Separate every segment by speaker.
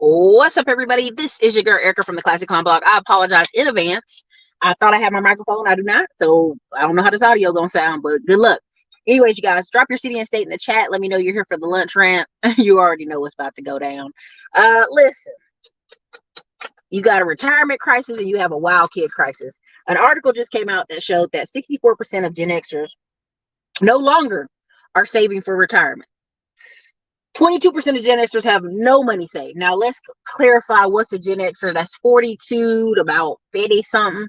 Speaker 1: What's up, everybody? This is your girl Erica from the Classic Clown Blog. I apologize in advance. I thought I had my microphone. I do not. So I don't know how this audio gonna sound, but good luck. Anyways, you guys, drop your city and state in the chat. Let me know you're here for the lunch rant. You already know what's about to go down. Listen, you got a retirement crisis and you have a wild kid crisis. An article just came out that showed that 64% of Gen Xers no longer are saving for retirement. 22% of Gen Xers have no money saved. Now, let's clarify what's a Gen Xer. That's 42 to about 50 something,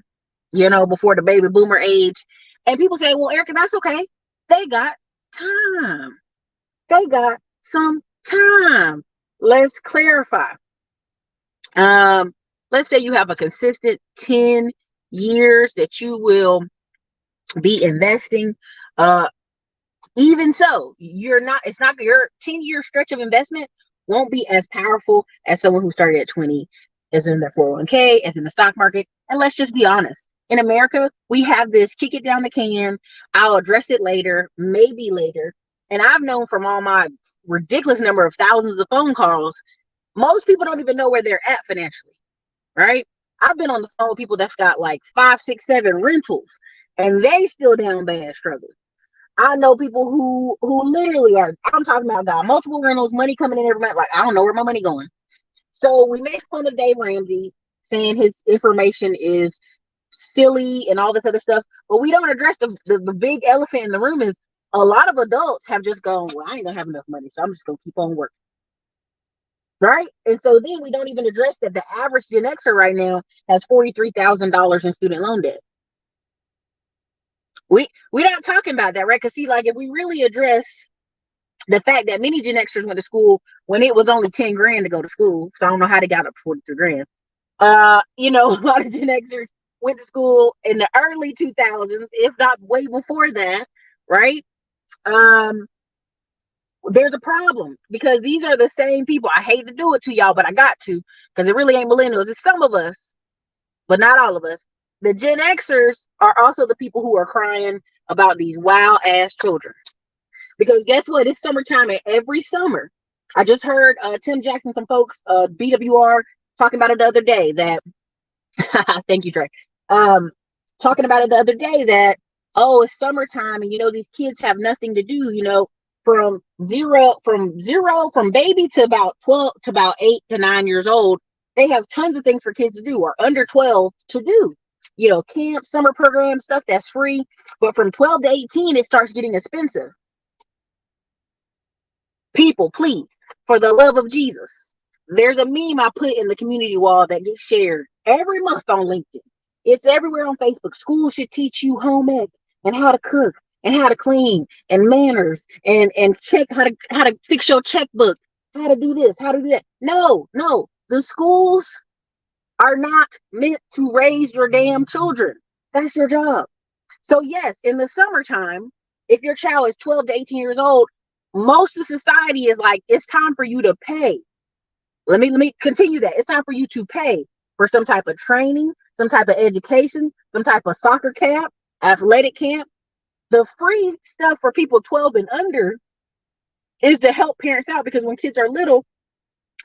Speaker 1: before the baby boomer age. And people say, well, Erica, that's okay. They got time. They got some time. Let's clarify. Let's say you have a consistent 10 years that you will be investing. Even so, it's not your 10-year stretch of investment won't be as powerful as someone who started at 20, as in their 401k, as in the stock market. And let's just be honest. In America, we have this kick it down the can. I'll address it later, maybe later. And I've known from all my ridiculous number of thousands of phone calls, most people don't even know where they're at financially, right? I've been on the phone with people that's got like 5, 6, 7 rentals, and they still down bad struggling. I know people who literally I'm talking about got multiple rentals, money coming in every month. Like, I don't know where my money going. So we make fun of Dave Ramsey, saying his information is silly and all this other stuff. But we don't address the big elephant in the room is a lot of adults have just gone, well, I ain't gonna have enough money, so I'm just gonna keep on working. Right? And so then we don't even address that the average Gen Xer right now has $43,000 in student loan debt. We're not talking about that, right? Because see, like, if we really address the fact that many Gen Xers went to school when it was only 10 grand to go to school, so I don't know how they got up to 43 grand. A lot of Gen Xers went to school in the early 2000s, if not way before that, right? There's a problem because these are the same people. I hate to do it to y'all, but I got to, because it really ain't millennials. It's some of us, but not all of us. The Gen Xers are also the people who are crying about these wild ass children. Because guess what? It's summertime, and every summer, I just heard Tim Jackson, some folks, BWR, talking about it the other day that, thank you, Trey, talking about it the other day that, it's summertime, and these kids have nothing to do, from baby to about 12 to about 8 to 9 years old. They have tons of things for kids to do, or under 12 to do. Camp, summer program, stuff that's free. But from 12 to 18, it starts getting expensive. People, please, for the love of Jesus, there's a meme I put in the community wall that gets shared every month on LinkedIn. It's everywhere on Facebook. School should teach you home ec and how to cook and how to clean and manners and check how to fix your checkbook, how to do this, how to do that. No, the schools are not meant to raise your damn children. That's your job. So yes, in the summertime, if your child is 12 to 18 years old, most of society is like, it's time for you to pay. Let me continue that. It's time for you to pay for some type of training, some type of education, some type of soccer camp, athletic camp. The free stuff for people 12 and under is to help parents out, because when kids are little,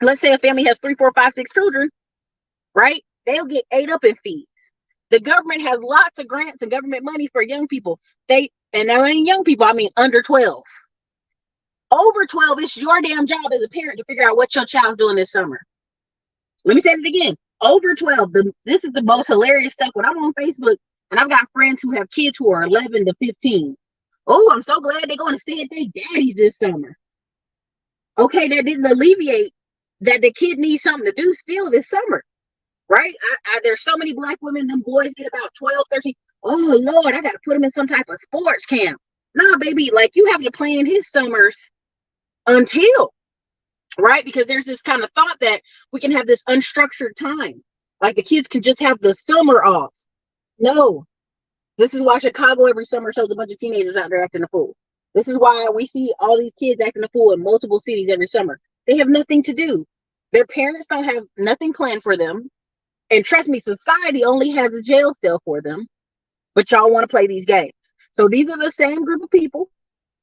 Speaker 1: let's say a family has 3, 4, 5, 6 children, right? They'll get ate up in fees. The government has lots of grants and government money for young people. And now in young people, I mean under 12. Over 12, it's your damn job as a parent to figure out what your child's doing this summer. Let me say it again. Over 12, this is the most hilarious stuff. When I'm on Facebook and I've got friends who have kids who are 11 to 15. Oh, I'm so glad they're going to stay at their daddy's this summer. Okay, that didn't alleviate that the kid needs something to do still this summer, right? There's so many Black women, them boys get about 12, 13. Oh, Lord, I got to put them in some type of sports camp. Nah, baby, like, you have to plan his summers until, right? Because there's this kind of thought that we can have this unstructured time. Like the kids can just have the summer off. No. This is why Chicago every summer shows a bunch of teenagers out there acting a fool. This is why we see all these kids acting a fool in multiple cities every summer. They have nothing to do. Their parents don't have nothing planned for them. And trust me, society only has a jail cell for them. But y'all want to play these games. So these are the same group of people.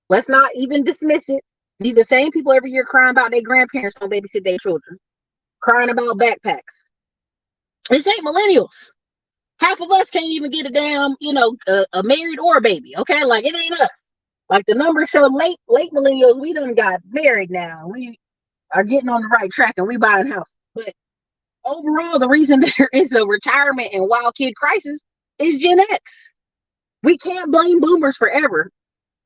Speaker 1: Let's not even dismiss it. These are the same people every year crying about their grandparents don't babysit their children. crying about backpacks. This ain't millennials. Half of us can't even get a damn, a married or a baby. Okay, like it ain't us. Like the numbers show, late millennials, we done got married now. We are getting on the right track and we buying houses. But overall, the reason there is a retirement and wild kid crisis is Gen X. We can't blame boomers forever,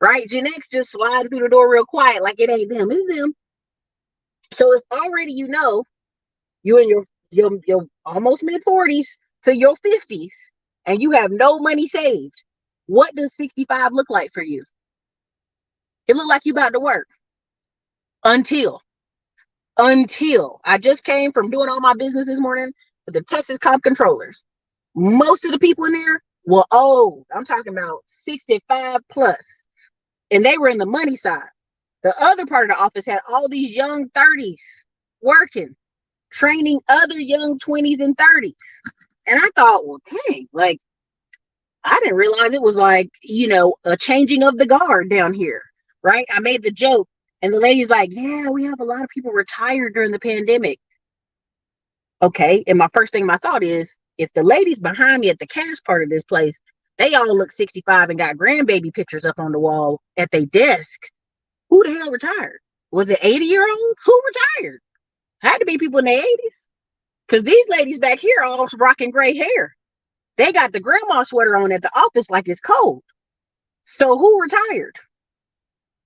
Speaker 1: right? Gen X just slide through the door real quiet like it ain't them, it's them. So if already you in your almost mid-40s to your 50s and you have no money saved, what does 65 look like for you? It look like you about to work until I just came from doing all my business this morning with the Texas Comp Controllers. Most of the people in there were old. I'm talking about 65 plus, and they were in the money side. The other part of the office had all these young 30s working, training other young 20s and 30s. And I thought, well, dang, like, I didn't realize it was like, a changing of the guard down here, right? I made the joke, and the lady's like, yeah, we have a lot of people retired during the pandemic. Okay, and my thought is, if the ladies behind me at the cash part of this place, they all look 65 and got grandbaby pictures up on the wall at their desk, who the hell retired? Was it 80-year-olds? Who retired? Had to be people in their 80s. Because these ladies back here are all rocking gray hair. They got the grandma sweater on at the office like it's cold. So who retired?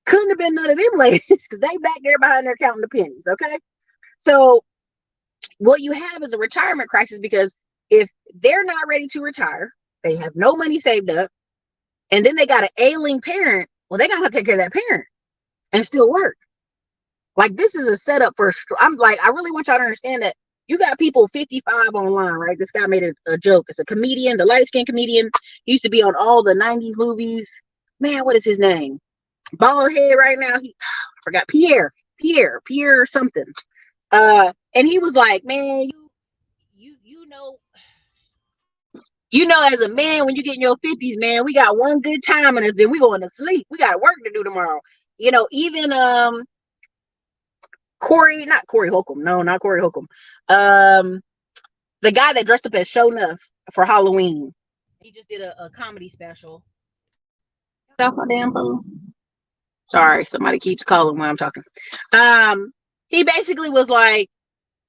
Speaker 1: Couldn't have been none of them ladies because they back there behind there counting the pennies, okay? So what you have is a retirement crisis because if they're not ready to retire, they have no money saved up, and then they got an ailing parent, well, they gotta take care of that parent and still work. Like, this is a setup for, I'm like, I really want y'all to understand that you got people 55 online, right? This guy made a joke. It's a comedian, the light-skinned comedian. He used to be on all the 90s movies. Man, what is his name? Bald head right now. I forgot. Pierre something. And he was like, man, as a man, when you get in your 50s, man, we got one good time and then we going to sleep. We got work to do tomorrow. Even not Corey Holcomb. No, not Corey Holcomb. The guy that dressed up as Show Nuff for Halloween. He just did a comedy special. Get off my damn phone. Sorry, somebody keeps calling when I'm talking. He basically was like,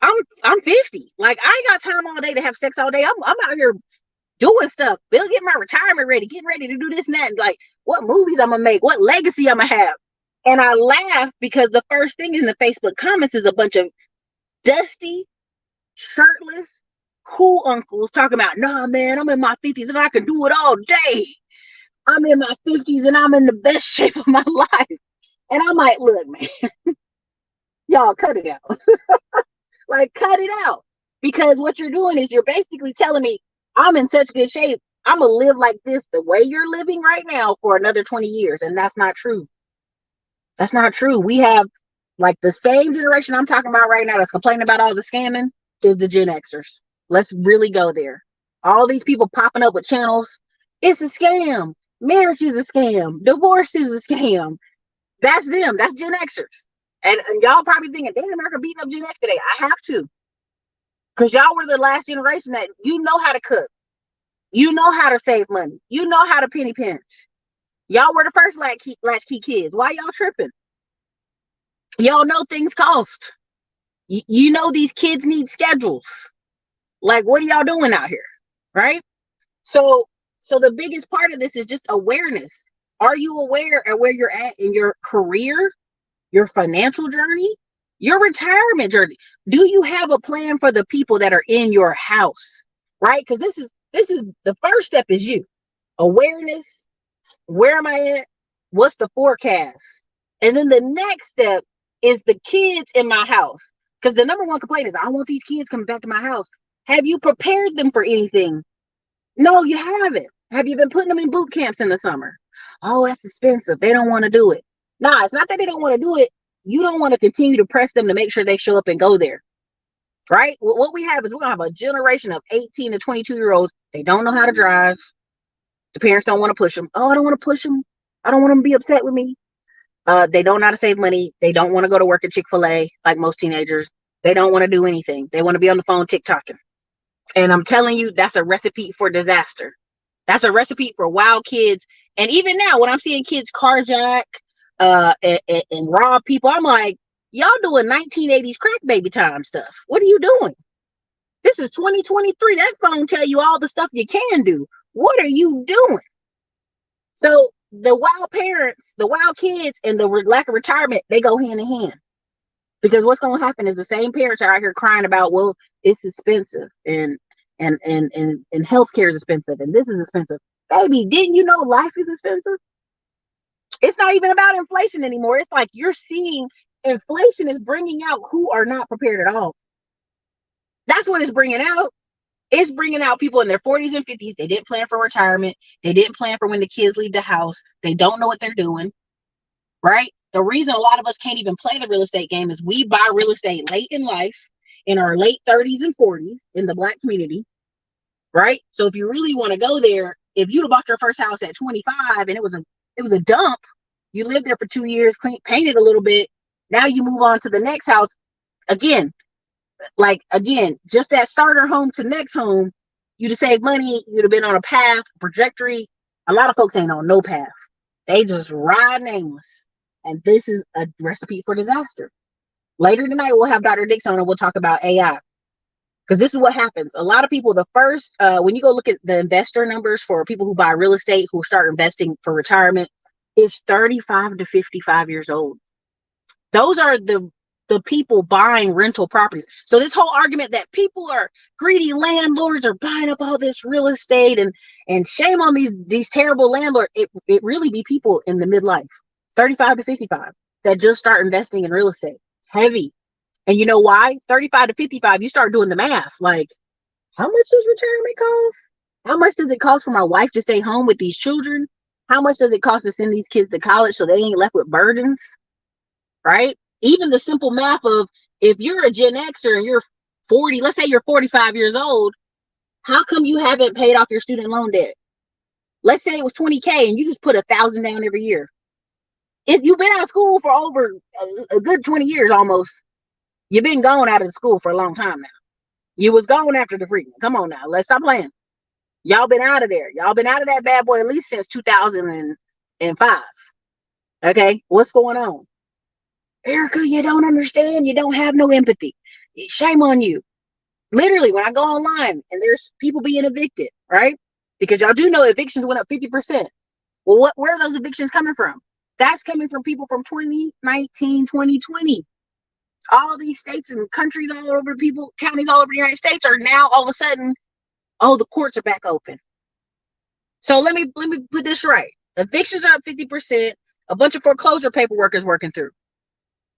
Speaker 1: I'm 50. Like, I ain't got time all day to have sex all day. I'm out here doing stuff. Bill, get my retirement ready. Getting ready to do this and that. And like, what movies I'm gonna make? What legacy I'm gonna have? And I laugh because the first thing in the Facebook comments is a bunch of dusty, shirtless, cool uncles talking about, nah, man, I'm in my 50s and I can do it all day. I'm in my 50s and I'm in the best shape of my life. And I'm like, look, man, y'all cut it out. Like, cut it out. Because what you're doing is you're basically telling me I'm in such good shape. I'm going to live like this the way you're living right now for another 20 years. And that's not true. That's not true. We have like the same generation I'm talking about right now that's complaining about all the scamming is the Gen Xers. Let's really go there. All these people popping up with channels. It's a scam. Marriage is a scam. Divorce is a scam. That's them. That's Gen Xers. And y'all probably thinking, damn, America beating up Gen X today. I have to. Because y'all were the last generation that you know how to cook. You know how to save money. You know how to penny pinch. Y'all were the first latchkey kids. Why y'all tripping? Y'all know things cost. You know these kids need schedules. Like, what are y'all doing out here? Right? So the biggest part of this is just awareness. Are you aware of where you're at in your career, your financial journey, your retirement journey? Do you have a plan for the people that are in your house? Right? Because this is the first step is you. Awareness. Where am I at? What's the forecast? And then the next step is the kids in my house. Because the number one complaint is, I don't want these kids coming back to my house. Have you prepared them for anything? No, you haven't. Have you been putting them in boot camps in the summer? Oh, that's expensive. They don't want to do it. Nah, it's not that they don't want to do it. You don't want to continue to press them to make sure they show up and go there. Right? What we have is we're going to have a generation of 18 to 22-year-olds. They don't know how to drive. The parents don't want to push them. Oh, I don't want to push them. I don't want them to be upset with me. They don't know how to save money. They don't want to go to work at Chick-fil-A like most teenagers. They don't want to do anything. They want to be on the phone TikToking. And I'm telling you, that's a recipe for disaster. That's a recipe for wild kids. And even now, when I'm seeing kids carjack and rob people, I'm like, y'all doing 1980s crack baby time stuff. What are you doing? This is 2023. That phone tell you all the stuff you can do. What are you doing? So the wild parents, the wild kids, and the lack of retirement, they go hand in hand. Because what's going to happen is the same parents are out here crying about, well, it's expensive and healthcare is expensive and this is expensive. Baby, didn't you know life is expensive? It's not even about inflation anymore. It's like you're seeing inflation is bringing out who are not prepared at all. That's what it's bringing out. It's bringing out people in their 40s and 50s. They didn't plan for retirement. They didn't plan for when the kids leave the house. They don't know what they're doing, right? The reason a lot of us can't even play the real estate game is we buy real estate late in life, in our late 30s and 40s in the Black community, right? So if you really want to go there, if you'd have bought your first house at 25 and it was a dump, you lived there for 2 years, painted a little bit, now you move on to the next house. Again, just that starter home to next home, you'd have saved money, you'd have been on a path, trajectory. A lot of folks ain't on no path. They just ride nameless. And this is a recipe for disaster. Later tonight, we'll have Dr. Dix on and we'll talk about AI. Because this is what happens. A lot of people, when you go look at the investor numbers for people who buy real estate, who start investing for retirement, is 35 to 55 years old. Those are the people buying rental properties. So this whole argument that people are greedy landlords are buying up all this real estate and shame on these terrible landlords, it really be people in the midlife, 35 to 55, that just start investing in real estate. It's heavy. And you know why? 35 to 55, you start doing the math. Like, how much does retirement cost? How much does it cost for my wife to stay home with these children? How much does it cost to send these kids to college so they ain't left with burdens? Right? Even the simple math of, if you're a Gen Xer and you're 40, let's say you're 45 years old, how come you haven't paid off your student loan debt? Let's say it was 20K and you just put $1,000 down every year. If you've been out of school for over a good 20 years almost, you've been gone out of the school for a long time now. You was gone after the freedom. Come on now, let's stop playing. Y'all been out of there. Y'all been out of that bad boy at least since 2005. Okay, what's going on? Erica, you don't understand. You don't have no empathy. Shame on you. Literally, when I go online and there's people being evicted, right? Because y'all do know evictions went up 50%. Well, where are those evictions coming from? That's coming from people from 2019, 2020. All these states and countries all over, counties all over the United States are now all of a sudden, oh, the courts are back open. So let me put this right. Evictions are up 50%. A bunch of foreclosure paperwork is working through.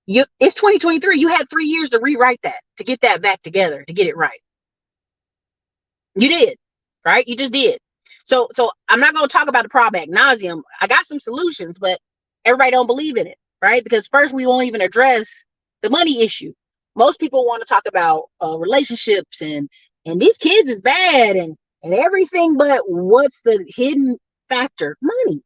Speaker 1: It's 2023. You had 3 years to rewrite that, to get that back together, to get it right. You did, right? You just did. So I'm not going to talk about the problem ad nauseum. I got some solutions, but everybody don't believe in it, right? Because first, we won't even address the money issue. Most people want to talk about relationships and these kids is bad and everything, but what's the hidden factor? Money.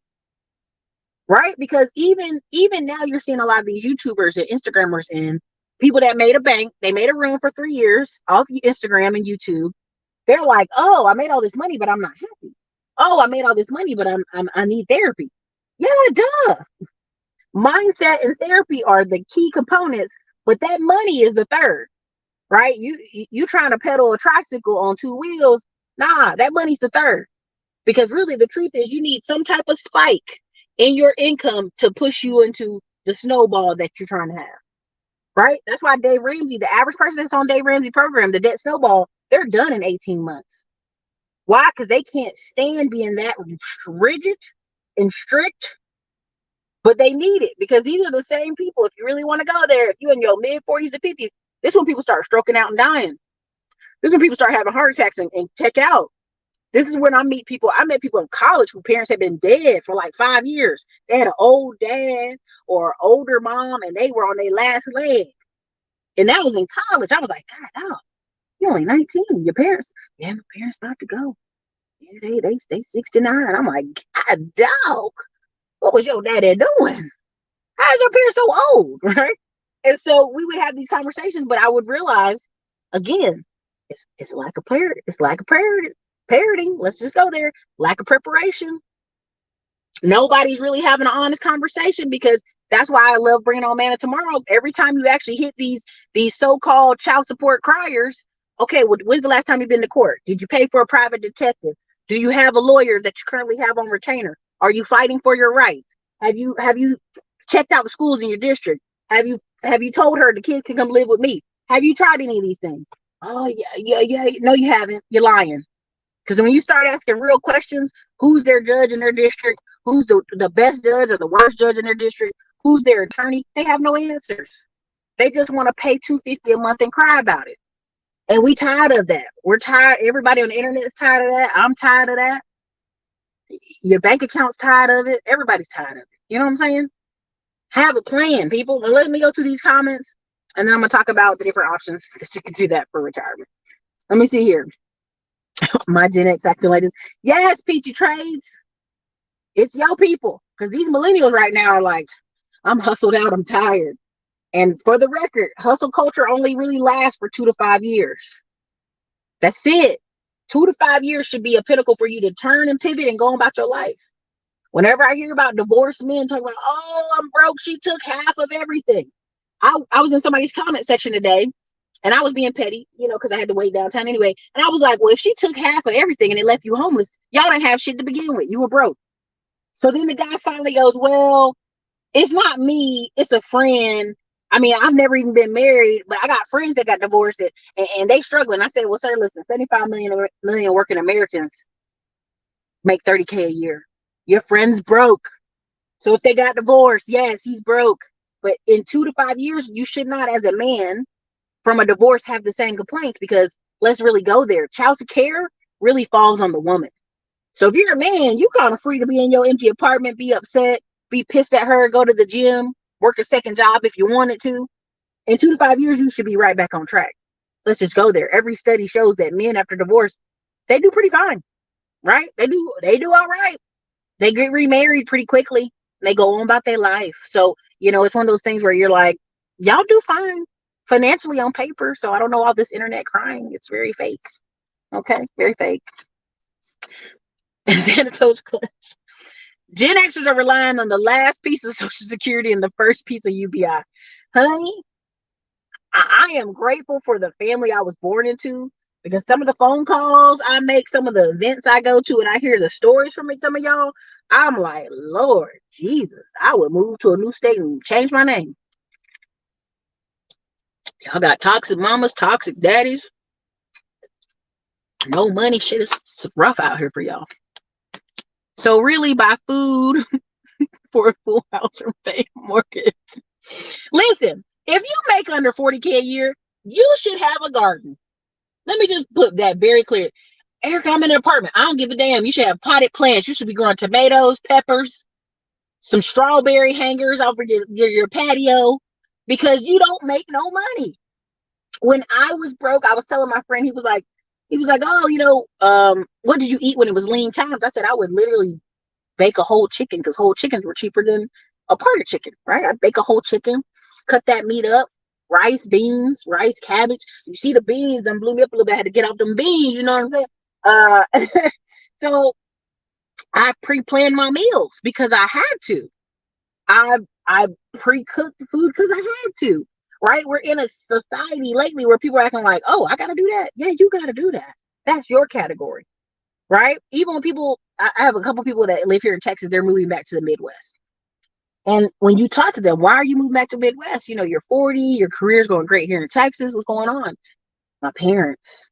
Speaker 1: Right? Because even now you're seeing a lot of these YouTubers and Instagrammers and people that made a bank, they made a room for 3 years off Instagram and YouTube. They're like, oh, I made all this money, but I'm not happy. Oh, I made all this money, but I need therapy. Yeah, duh. Mindset and therapy are the key components, but that money is the third, right? You trying to pedal a tricycle on 2 wheels. Nah, that money's the third. Because really the truth is you need some type of spike in your income to push you into the snowball that you're trying to have, right? That's why Dave Ramsey, the average person that's on Dave Ramsey program, the debt snowball, they're done in 18 months. Why? Because they can't stand being that rigid and strict, but they need it because these are the same people. If you really want to go there, if you're in your mid 40s to 50s, this is when people start stroking out and dying. This is when people start having heart attacks and check out. This is when I meet people. I met people in college whose parents had been dead for like 5 years. They had an old dad or older mom, and they were on their last leg. And that was in college. I was like, God, no, you're only 19. Your parents, yeah, my parents about to go. Yeah, they 69. I'm like, God, dog, what was your daddy doing? How is your parents so old, right? And so we would have these conversations, but I would realize again, it's lack of parent, it's lack of parenting. Let's just go there. Lack of preparation. Nobody's really having an honest conversation, because that's why I love bringing on Man of Tomorrow. Every time you actually hit these so-called child support criers, okay, well, when's the last time you've been to court? Did you pay for a private detective? Do you have a lawyer that you currently have on retainer? Are you fighting for your rights? Have you checked out the schools in your district? Have you told her the kids can come live with me? Have you tried any of these things? Oh yeah. No, you haven't. You're lying. Because when you start asking real questions, who's their judge in their district? Who's the best judge or the worst judge in their district? Who's their attorney? They have no answers. They just want to pay $250 a month and cry about it. And we tired of that. We're tired. Everybody on the internet is tired of that. I'm tired of that. Your bank account's tired of it. Everybody's tired of it. You know what I'm saying? Have a plan, people. Now let me go to these comments, and then I'm going to talk about the different options that you can do that for retirement. Let me see here. My Gen X acting like this. Yes, Peachy Trades. It's your people. Because these millennials right now are like, I'm hustled out. I'm tired. And for the record, hustle culture only really lasts for 2 to 5 years. That's it. 2 to 5 years should be a pinnacle for you to turn and pivot and go on about your life. Whenever I hear about divorced men talking about, oh, I'm broke, she took half of everything. I was in somebody's comment section today, and I was being petty, because I had to wait downtown anyway. And I was like, well, if she took half of everything and it left you homeless, y'all didn't have shit to begin with. You were broke. So then the guy finally goes, well, it's not me, it's a friend. I mean, I've never even been married, but I got friends that got divorced and they struggling. I said, well, sir, listen, 75 million working Americans make 30K a year. Your friend's broke. So if they got divorced, yes, he's broke. But in 2 to 5 years, you should not, as a man, from a divorce, have the same complaints, because let's really go there. Child care really falls on the woman. So if you're a man, you kind of free to be in your empty apartment, be upset, be pissed at her, go to the gym, work a second job if you wanted to. In 2 to 5 years, you should be right back on track. Let's just go there. Every study shows that men after divorce, they do pretty fine, right? They do all right. They get remarried pretty quickly. They go on about their life. So, it's one of those things where you're like, y'all do fine financially on paper. So I don't know all this internet crying. It's very fake. Okay, very fake. And then it told Gen Xers are relying on the last piece of Social Security and the first piece of UBI. Honey, I am grateful for the family I was born into, because some of the phone calls I make, some of the events I go to, and I hear the stories from some of y'all, I'm like, Lord Jesus, I would move to a new state and change my name. Y'all got toxic mamas, toxic daddies. No money. Shit is rough out here for y'all. So really, buy food for a full house or pay a mortgage. Listen, if you make under 40K a year, you should have a garden. Let me just put that very clear. Erica, I'm in an apartment. I don't give a damn. You should have potted plants. You should be growing tomatoes, peppers, some strawberry hangers over your patio, because you don't make no money. When I was broke, I was telling my friend, he was like, oh, what did you eat when it was lean times? I said, I would literally bake a whole chicken, because whole chickens were cheaper than a part of chicken, right? I'd bake a whole chicken, cut that meat up, rice, beans, rice, cabbage. You see the beans, them blew me up a little bit. I had to get off them beans, you know what I'm saying? So I pre-planned my meals because I had to. I pre-cooked the food because I had to, right? We're in a society lately where people are acting like, oh, I got to do that. Yeah, you got to do that. That's your category, right? Even when people, I have a couple people that live here in Texas, they're moving back to the Midwest. And when you talk to them, why are you moving back to the Midwest? You're 40, your career's going great here in Texas. What's going on? My parents,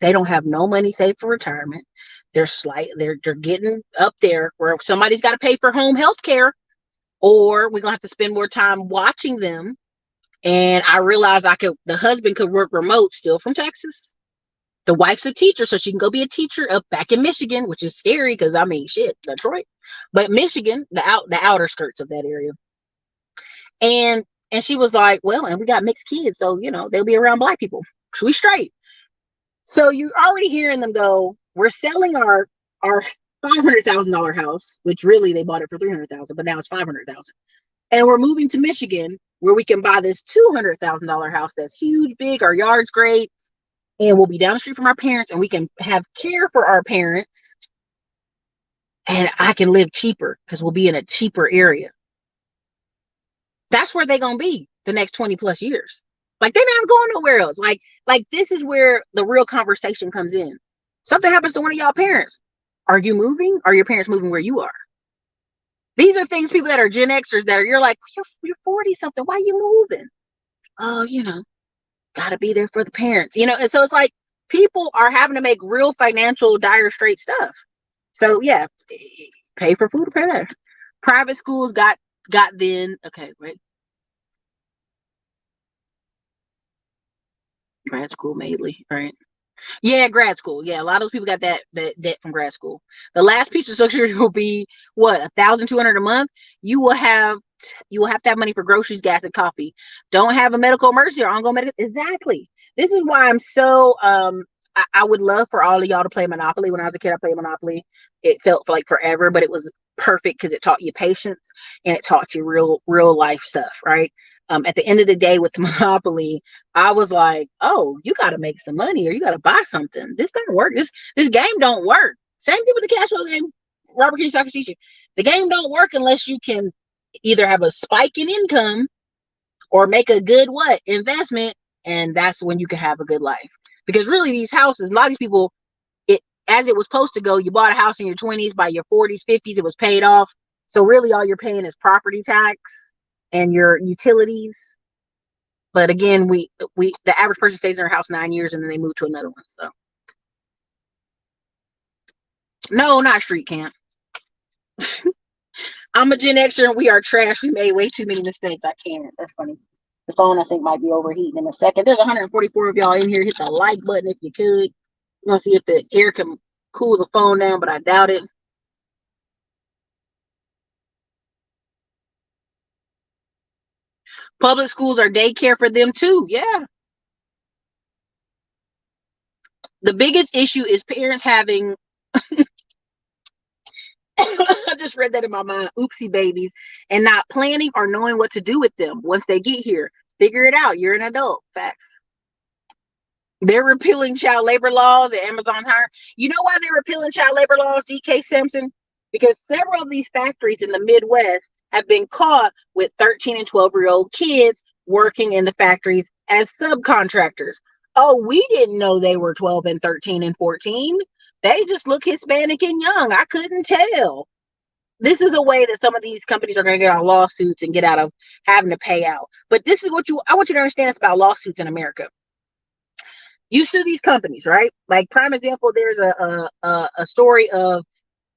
Speaker 1: they don't have no money saved for retirement. They're getting up there where somebody's got to pay for home health care, or we're gonna have to spend more time watching them. And I realized the husband could work remote still from Texas. The wife's a teacher, so she can go be a teacher up back in Michigan, which is scary because shit, Detroit, but Michigan, the outer skirts of that area. And she was like, well, and we got mixed kids, so they'll be around Black people. So we straight. So you're already hearing them go, we're selling our $500,000 house, which really they bought it for $300,000, but now it's $500,000. And we're moving to Michigan, where we can buy this $200,000 house that's huge, big, our yard's great, and we'll be down the street from our parents, and we can have care for our parents, and I can live cheaper because we'll be in a cheaper area. That's where they're going to be the next 20 plus years. Like, they're not going nowhere else. Like this is where the real conversation comes in. Something happens to one of y'all parents. Are you moving? Are your parents moving where you are? These are things, people that are Gen Xers that are, you're like, you're 40 something. Why are you moving? Oh, gotta be there for the parents, and so it's like people are having to make real financial dire straight stuff. So yeah, pay for food, pay that. Private schools got then, okay, wait. Grad school mainly, right? Yeah, grad school. Yeah, a lot of those people got that debt from grad school. The last piece of Social Security will be what, 1,200 a month. You will have to have money for groceries, gas, and coffee. Don't have a medical emergency or ongoing medical. Exactly. This is why I'm so I would love for all of y'all to play Monopoly. When I was a kid, I played Monopoly. It felt like forever, but it was perfect because it taught you patience and it taught you real life stuff, right? At the end of the day with the Monopoly, I was like, oh, you got to make some money or you got to buy something. This don't work. This game don't work. Same thing with the cash flow game. Robert Kiyosaki teach you. The game don't work unless you can either have a spike in income or make a good investment, and that's when you can have a good life. Because really, these houses, a lot of these people, as it was supposed to go, you bought a house in your 20s, by your 40s, 50s, it was paid off. So really, all you're paying is property tax and your utilities. But again, the average person stays in their house 9 years and then they move to another one. So no, not street camp. I'm a Gen Xer and we are trash. We made way too many mistakes. I can't. That's funny. The phone, I think, might be overheating in a second. There's 144 of y'all in here. Hit the like button if you could. You're going to see if the air can cool the phone down, but I doubt it. Public schools are daycare for them too. Yeah. The biggest issue is parents having I just read that in my mind. Oopsie babies, and not planning or knowing what to do with them once they get here. Figure it out. You're an adult. Facts. They're repealing child labor laws at Amazon's hiring. You know why they're repealing child labor laws, DK Simpson? Because several of these factories in the Midwest have been caught with 13 and 12-year-old kids working in the factories as subcontractors. Oh, we didn't know they were 12 and 13 and 14. They just look Hispanic and young. I couldn't tell. This is a way that some of these companies are going to get out of lawsuits and get out of having to pay out. But this is what I want you to understand. It's about lawsuits in America. You sue these companies, right? Like, prime example, there's a story of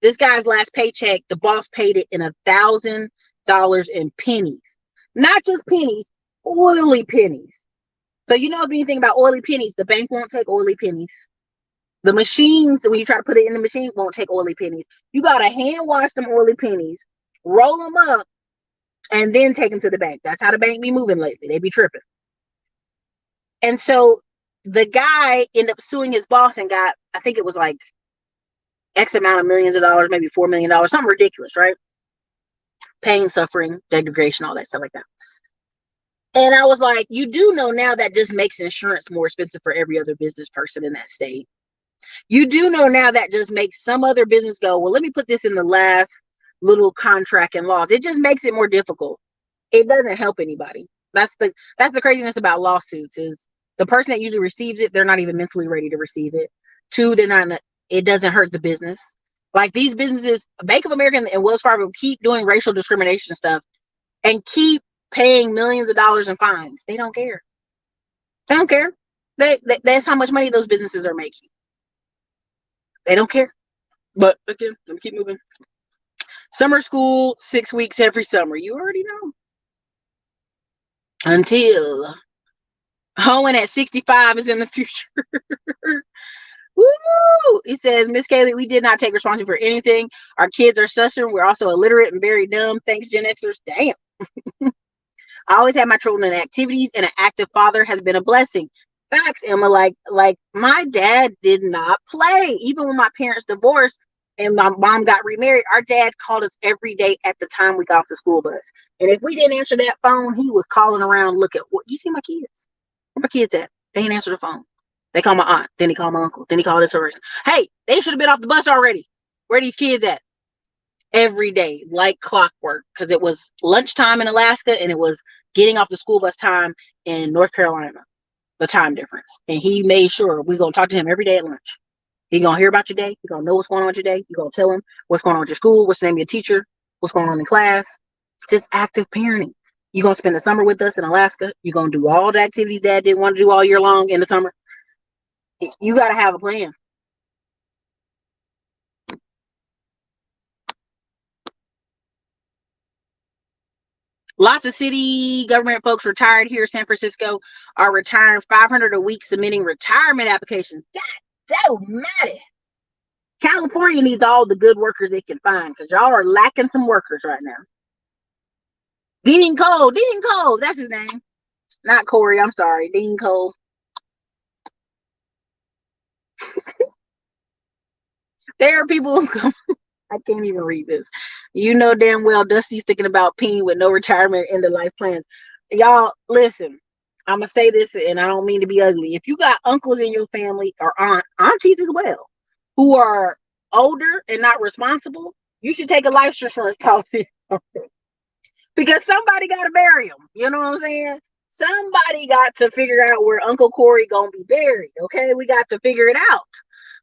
Speaker 1: this guy's last paycheck. The boss paid it in $1,000 in pennies, not just pennies, oily pennies. So you know anything about oily pennies? The bank won't take oily pennies. The machines, when you try to put it in the machine, won't take oily pennies. You got to hand wash them oily pennies, roll them up, and then take them to the bank. That's how the bank be moving lately. They be tripping. And so the guy ended up suing his boss and got, I think it was like X amount of millions of dollars, maybe $4 million, something ridiculous, right? Pain, suffering, degradation, all that stuff like that. And I was like, you do know now that just makes insurance more expensive for every other business person in that state. You do know now that just makes some other business go, well, let me put this in the last little contract and laws. It just makes it more difficult. It doesn't help anybody. That's the craziness about lawsuits, is the person that usually receives it, they're not even mentally ready to receive it. Two, it doesn't hurt the business. Like, these businesses, Bank of America and Wells Fargo, keep doing racial discrimination stuff and keep paying millions of dollars in fines. They don't care. They don't care. That's how much money those businesses are making. They don't care. But again, let me keep moving. Summer school, 6 weeks every summer. You already know. Until Hoeing at 65 is in the future. Woo! He says, Miss Kaylee, we did not take responsibility for anything. Our kids are suffering. We're also illiterate and very dumb. Thanks, Gen Xers. Damn. I always had my children in activities, and an active father has been a blessing. Facts, Emma. Like my dad did not play. Even when my parents divorced, and my mom got remarried, our dad called us every day at the time we got off the school bus. And if we didn't answer that phone, he was calling around, look at what you see my kids. Where my kids at? They ain't answer the phone. They call my aunt, then he called my uncle, then he called this person. Hey, they should have been off the bus already. Where are these kids at? Every day, like clockwork, because it was lunchtime in Alaska and it was getting off the school bus time in North Carolina, the time difference. And he made sure we're going to talk to him every day at lunch. He's going to hear about your day. You're going to know what's going on with your day. You're going to tell him what's going on with your school, what's the name of your teacher, what's going on in class. Just active parenting. You're going to spend the summer with us in Alaska. You're going to do all the activities Dad didn't want to do all year long in the summer. You got to have a plan. Lots of city government folks retired here. San Francisco are retiring 500 a week, submitting retirement applications. God almighty. California needs all the good workers it can find because y'all are lacking some workers right now. Dean Cole, that's his name. Not Corey, I'm sorry. Dean Cole. There are people who come. I can't even read this. You know damn well Dusty's thinking about peeing with no retirement in the life plans. Y'all, listen. I'm going to say this, and I don't mean to be ugly. If you got uncles in your family or aunties as well who are older and not responsible, you should take a life insurance policy. Because somebody got to bury them. You know what I'm saying? Somebody got to figure out where Uncle Corey going to be buried. Okay? We got to figure it out.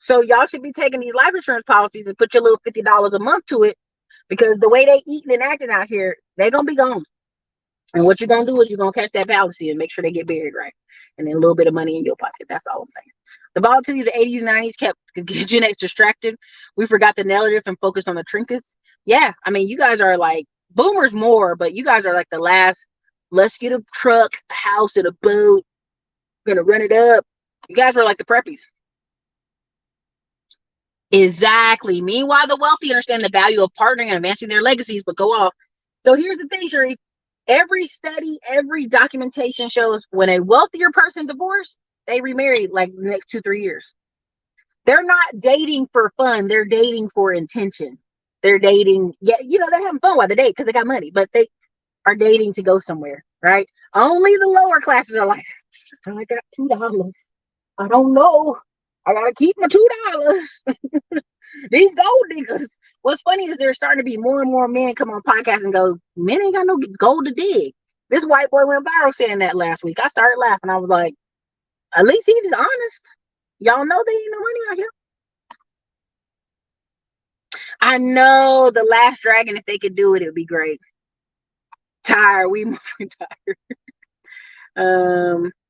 Speaker 1: So y'all should be taking these life insurance policies and put your little $50 a month to it, because the way they eating and acting out here, they're going to be gone. And what you're going to do is you're going to catch that policy and make sure they get buried right. And then a little bit of money in your pocket. That's all I'm saying. The volatility of the 80s and 90s kept Gen X distracted. We forgot the narrative and focused on the trinkets. Yeah, I mean, you guys are like boomers more, but you guys are like the last, let's get a truck, a house, and a boat. We're going to run it up. You guys are like the preppies. Exactly. Meanwhile, the wealthy understand the value of partnering and advancing their legacies, but go off. So here's the thing, Sherry. Every study, every documentation shows when a wealthier person divorced, they remarried like the next 2-3 years. They're not dating for fun. They're dating for intention. They're dating. Yeah, they're having fun while they date because they got money, but they are dating to go somewhere, right? Only the lower classes are like, I got $2. I don't know. I gotta keep my $2. These gold diggers. What's funny is there's starting to be more and more men come on podcasts and go, men ain't got no gold to dig. This white boy went viral saying that last week. I started laughing. I was like, at least he's honest. Y'all know there ain't no money out here. I know The Last Dragon, if they could do it, it would be great. Tired. We must retire.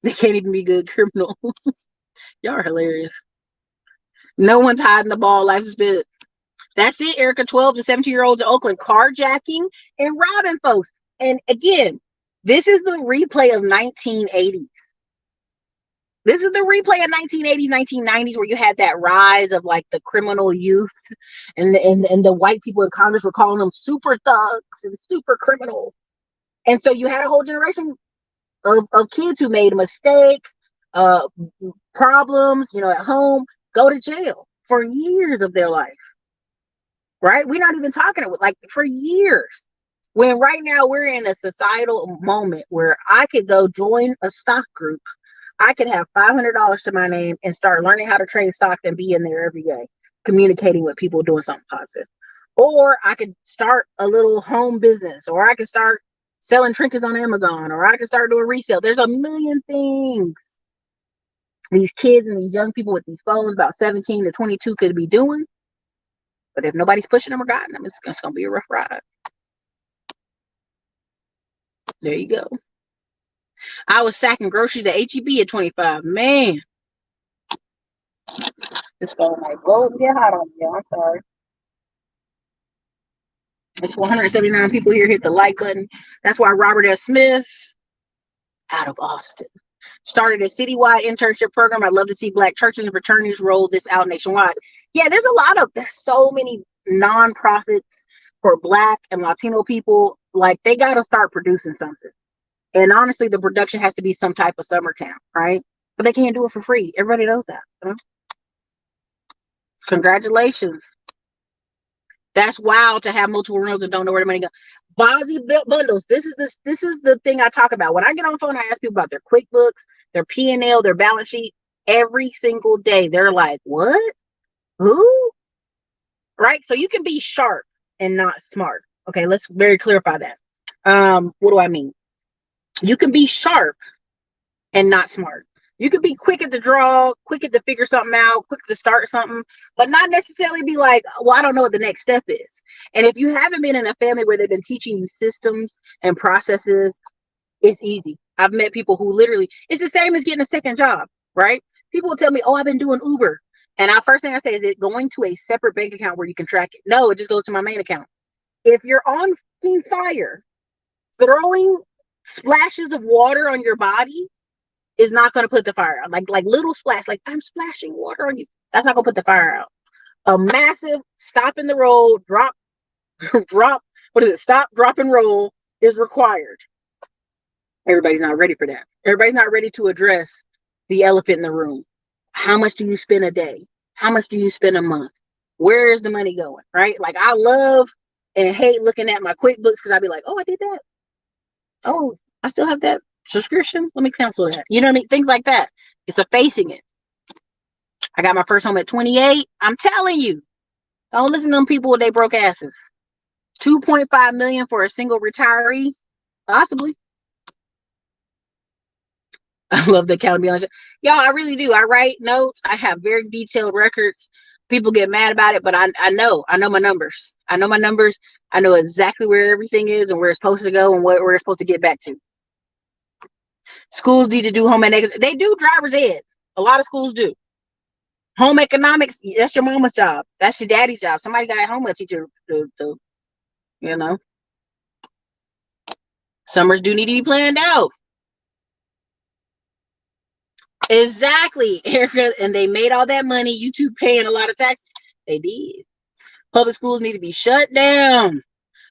Speaker 1: They can't even be good criminals. Y'all are hilarious. No one's hiding the ball. Life's spent. That's it, Erica. 12 to 17-year-olds in Oakland carjacking and robbing folks. And again, this is the replay of 1980s. This is the replay of 1980s, 1990s, where you had that rise of like the criminal youth, and the white people in Congress were calling them super thugs and super criminals. And so you had a whole generation of kids who made a mistake, problems, at home, go to jail for years of their life. Right? We're not even talking like for years. When right now we're in a societal moment where I could go join a stock group. I could have $500 to my name and start learning how to trade stocks and be in there every day, communicating with people, doing something positive. Or I could start a little home business, or I could start selling trinkets on Amazon, or I could start doing resale. There's a million things these kids and these young people with these phones about 17 to 22 could be doing. But if nobody's pushing them or guiding them, it's going to be a rough ride. There you go. I was sacking groceries at HEB at 25. Man. This phone might go and get hot on me. I'm sorry. There's 179 people here. Hit the like button. That's why Robert S. Smith, out of Austin, started a citywide internship program. I'd love to see Black churches and fraternities roll this out nationwide. Yeah, there's so many nonprofits for Black and Latino people. Like, they got to start producing something. And honestly, the production has to be some type of summer camp, right? But they can't do it for free. Everybody knows that. Congratulations. That's wild to have multiple rooms and don't know where the money goes. Bonzi bundles. This is the thing I talk about. When I get on the phone, I ask people about their QuickBooks, their P&L, their balance sheet every single day. They're like, what? Who? Right? So you can be sharp and not smart. Okay, let's very clarify that. What do I mean? You can be sharp and not smart. You can be quick at the draw, quick at to figure something out, quick to start something, but not necessarily be like, well, I don't know what the next step is. And if you haven't been in a family where they've been teaching you systems and processes, it's easy. I've met people who literally, it's the same as getting a second job, right? People will tell me, oh, I've been doing Uber. And our first thing I say is it going to a separate bank account where you can track it? No, it just goes to my main account. If you're on fire, throwing splashes of water on your body is not going to put the fire out. Like little splash, like I'm splashing water on you. That's not going to put the fire out. A massive stop in the roll, drop, stop, drop, and roll is required. Everybody's not ready for that. Everybody's not ready to address the elephant in the room. How much do you spend a day? How much do you spend a month? Where is the money going? Right? Like I love and hate looking at my QuickBooks because I'd be like, oh, I did that. Oh, I still have that subscription. Let me cancel that. You know what I mean? Things like that. It's a facing it. I got my first home at 28. I'm telling you, don't listen to them people with they broke asses. 2.5 million for a single retiree, possibly. I love the accountability. Y'all, I really do. I write notes. I have very detailed records. People get mad about it, but I know my numbers. I know my numbers. I know exactly where everything is and where it's supposed to go and what we're supposed to get back to. Schools need to do home ec. They do driver's ed. A lot of schools do. Home economics, that's your mama's job. That's your daddy's job. Somebody got a home ec teacher to, you know. Summers do need to be planned out. Exactly, Erica. And they made all that money. You two paying a lot of taxes. They did. Public schools need to be shut down.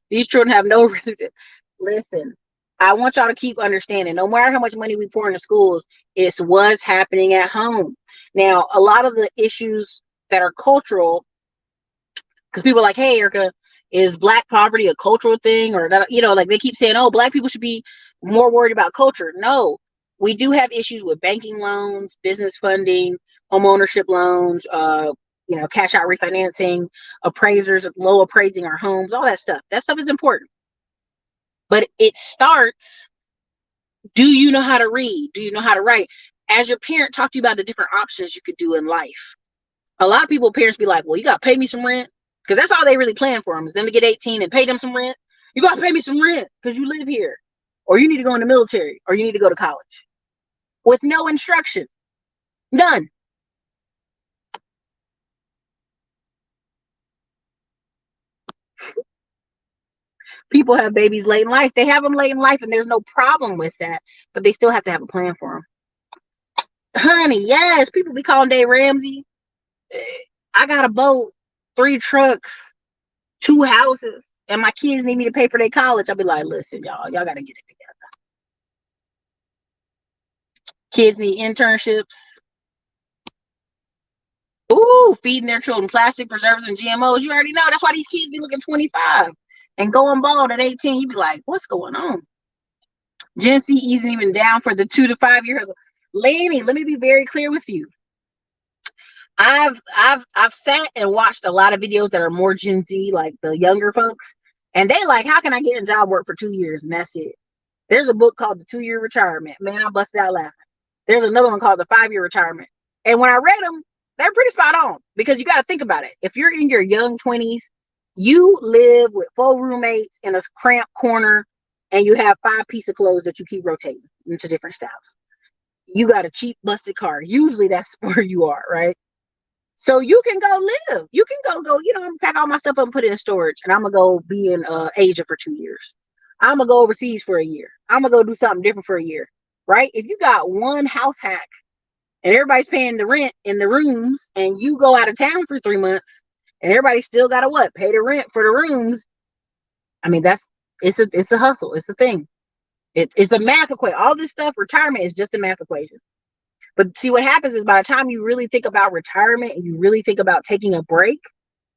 Speaker 1: These children have no reason to. Listen, I want y'all to keep understanding, no matter how much money we pour into schools, it's what's happening at home. Now, a lot of the issues that are cultural, because people are like, hey, Erica, is Black poverty a cultural thing? Or, you know, like they keep saying, oh, Black people should be more worried about culture. No, we do have issues with banking loans, business funding, home ownership loans, you know, cash out refinancing, appraisers, low appraising our homes, all that stuff. That stuff is important. But it starts, do you know how to read? Do you know how to write? As your parent talk to you about the different options you could do in life. A lot of people, parents be like, well, you got to pay me some rent. Because that's all they really plan for them is them to get 18 and pay them some rent. You got to pay me some rent because you live here. Or you need to go in the military. Or you need to go to college. With no instruction. None. People have babies late in life. They have them late in life and there's no problem with that. But they still have to have a plan for them. Honey, yes. People be calling Dave Ramsey. I got a boat, 3 trucks, 2 houses, and my kids need me to pay for their college. I'll be like, listen, y'all got to get it together. Kids need internships. Ooh, feeding their children plastic preservatives and GMOs. You already know. That's why these kids be looking 25 and going bald at 18. You be like, what's going on? Gen Z isn't even down for the 2 to 5 years. Laney, let me be very clear with you. I've sat and watched a lot of videos that are more Gen Z, like the younger folks, and they like, how can I get in job work for 2 years and that's it? There's a book called The 2-Year Retirement. Man, I busted out laughing. There's another one called The 5-Year Retirement. And when I read them, they're pretty spot on because you got to think about it. If you're in your young 20s, you live with 4 roommates in a cramped corner and you have 5 pieces of clothes that you keep rotating into different styles. You got a cheap busted car. Usually that's where you are, right? So you can go live. You can go, you know, pack all my stuff up and put it in storage. And I'm going to go be in Asia for 2 years. I'm going to go overseas for a year. I'm going to go do something different for a year, right? If you got one house hack and everybody's paying the rent in the rooms and you go out of town for 3 months and everybody still got to what? Pay the rent for the rooms. I mean, it's a hustle. It's a thing. It's a math equation. All this stuff, retirement is just a math equation. But see, what happens is by the time you really think about retirement and you really think about taking a break,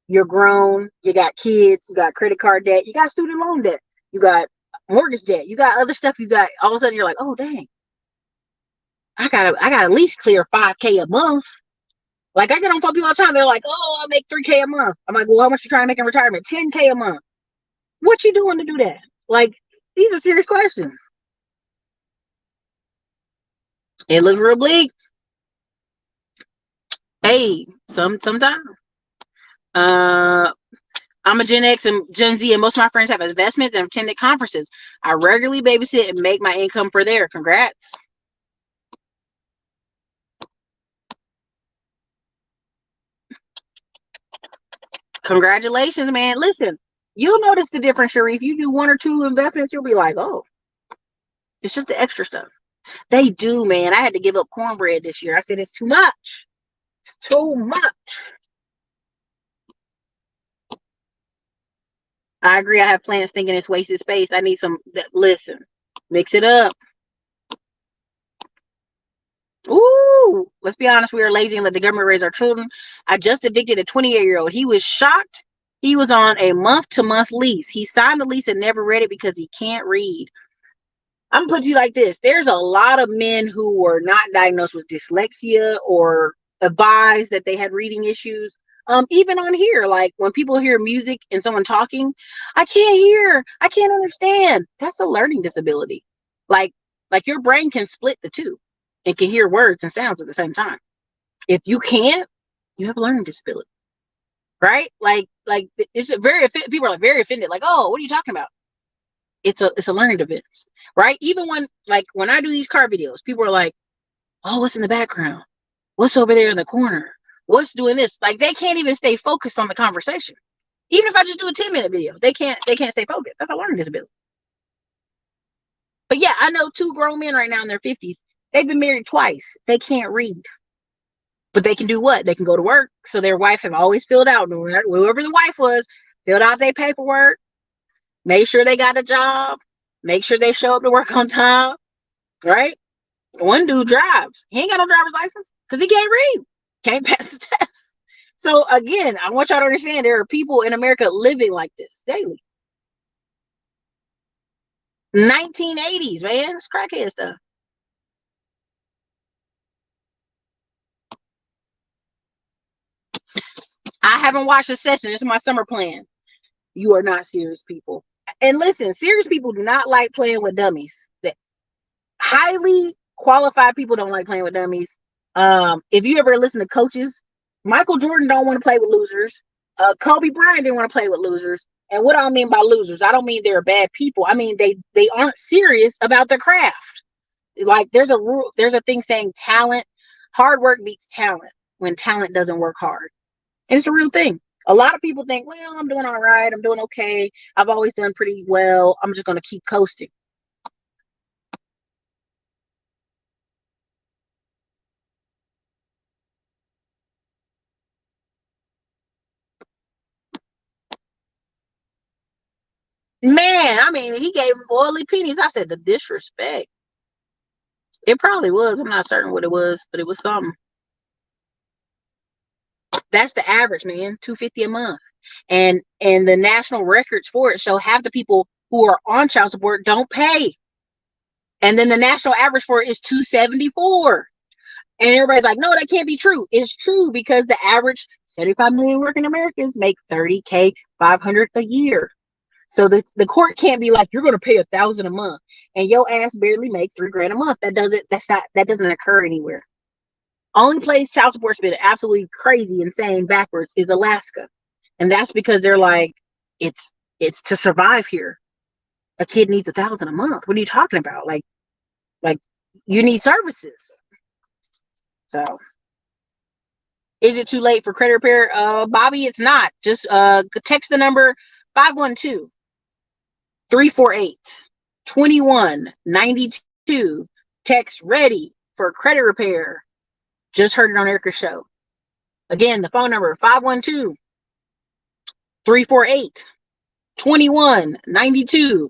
Speaker 1: You're grown, you got kids, you got credit card debt, you got student loan debt, you got mortgage debt, you got other stuff, you got all of a sudden you're like, oh dang, I gotta at least clear 5K a month. Like I get on phone people all the time, they're like, oh, I make 3K a month. I'm like, well, how much you trying to make in retirement? 10K a month. What you doing to do that? Like, these are serious questions. It looks real bleak. Hey, sometimes. I'm a Gen X and Gen Z, and most of my friends have investments and attended conferences. I regularly babysit and make my income for there. Congrats. Congratulations, man. Listen, you'll notice the difference, Sharif. You do one or two investments, you'll be like, oh, it's just the extra stuff. They do, man. I had to give up cornbread this year. I said, it's too much. It's too much. I agree. I have plans thinking it's wasted space. I need some, listen, mix it up. Ooh, let's be honest. We are lazy and let the government raise our children. I just evicted a 28-year-old. He was shocked. He was on a month-to-month lease. He signed the lease and never read it because he can't read. I'm gonna put you like this. There's a lot of men who were not diagnosed with dyslexia or advised that they had reading issues. Even on here, like when people hear music and someone talking, I can't hear, I can't understand. That's a learning disability. Like, like your brain can split the two and can hear words and sounds at the same time. If you can't, you have a learning disability, right? Like it's a very people are like very offended. Like, oh, what are you talking about? It's a learning device, right? Even when I do these car videos, people are like, oh, what's in the background? What's over there in the corner? What's doing this? Like they can't even stay focused on the conversation. Even if I just do a 10-minute video, they can't stay focused. That's a learning disability. But yeah, I know two grown men right now in their 50s. They've been married twice. They can't read. But they can do what? They can go to work. So their wife have always filled out, whoever the wife was, filled out their paperwork, make sure they got a job, make sure they show up to work on time, right? One dude drives. He ain't got no driver's license because he can't read, can't pass the test. So again, I want y'all to understand there are people in America living like this daily. 1980s, man. It's crackhead stuff. I haven't watched Succession. This is my summer plan. You are not serious people. And listen, serious people do not like playing with dummies. That highly qualified people don't like playing with dummies. If you ever listen to coaches, Michael Jordan don't want to play with losers. Kobe Bryant didn't want to play with losers. And what I mean by losers, I don't mean they're bad people. I mean they aren't serious about their craft. Like there's a rule, there's a thing saying hard work beats talent when talent doesn't work hard. And it's a real thing. A lot of people think, well, I'm doing all right. I'm doing okay. I've always done pretty well. I'm just going to keep coasting. Man, I mean, he gave him oily pennies. I said, the disrespect. It probably was. I'm not certain what it was, but it was something. That's the average, man. 250 a month. And the national records for it show half the people who are on child support don't pay. And then the national average for it is 274. And everybody's like, no, that can't be true. It's true because the average 75 million working Americans make 30K 500 a year. So the court can't be like, you're going to pay $1,000 a month and your ass barely makes $3,000 a month. That doesn't occur anywhere. Only place child support's been absolutely crazy, insane, backwards is Alaska. And that's because they're like, it's to survive here. A kid needs $1,000 a month. What are you talking about? Like you need services. So is it too late for credit repair? Bobby, it's not. Just text the number 512-348-2192. Text ready for credit repair. Just heard it on Erica's show. Again, the phone number 512-348-2192.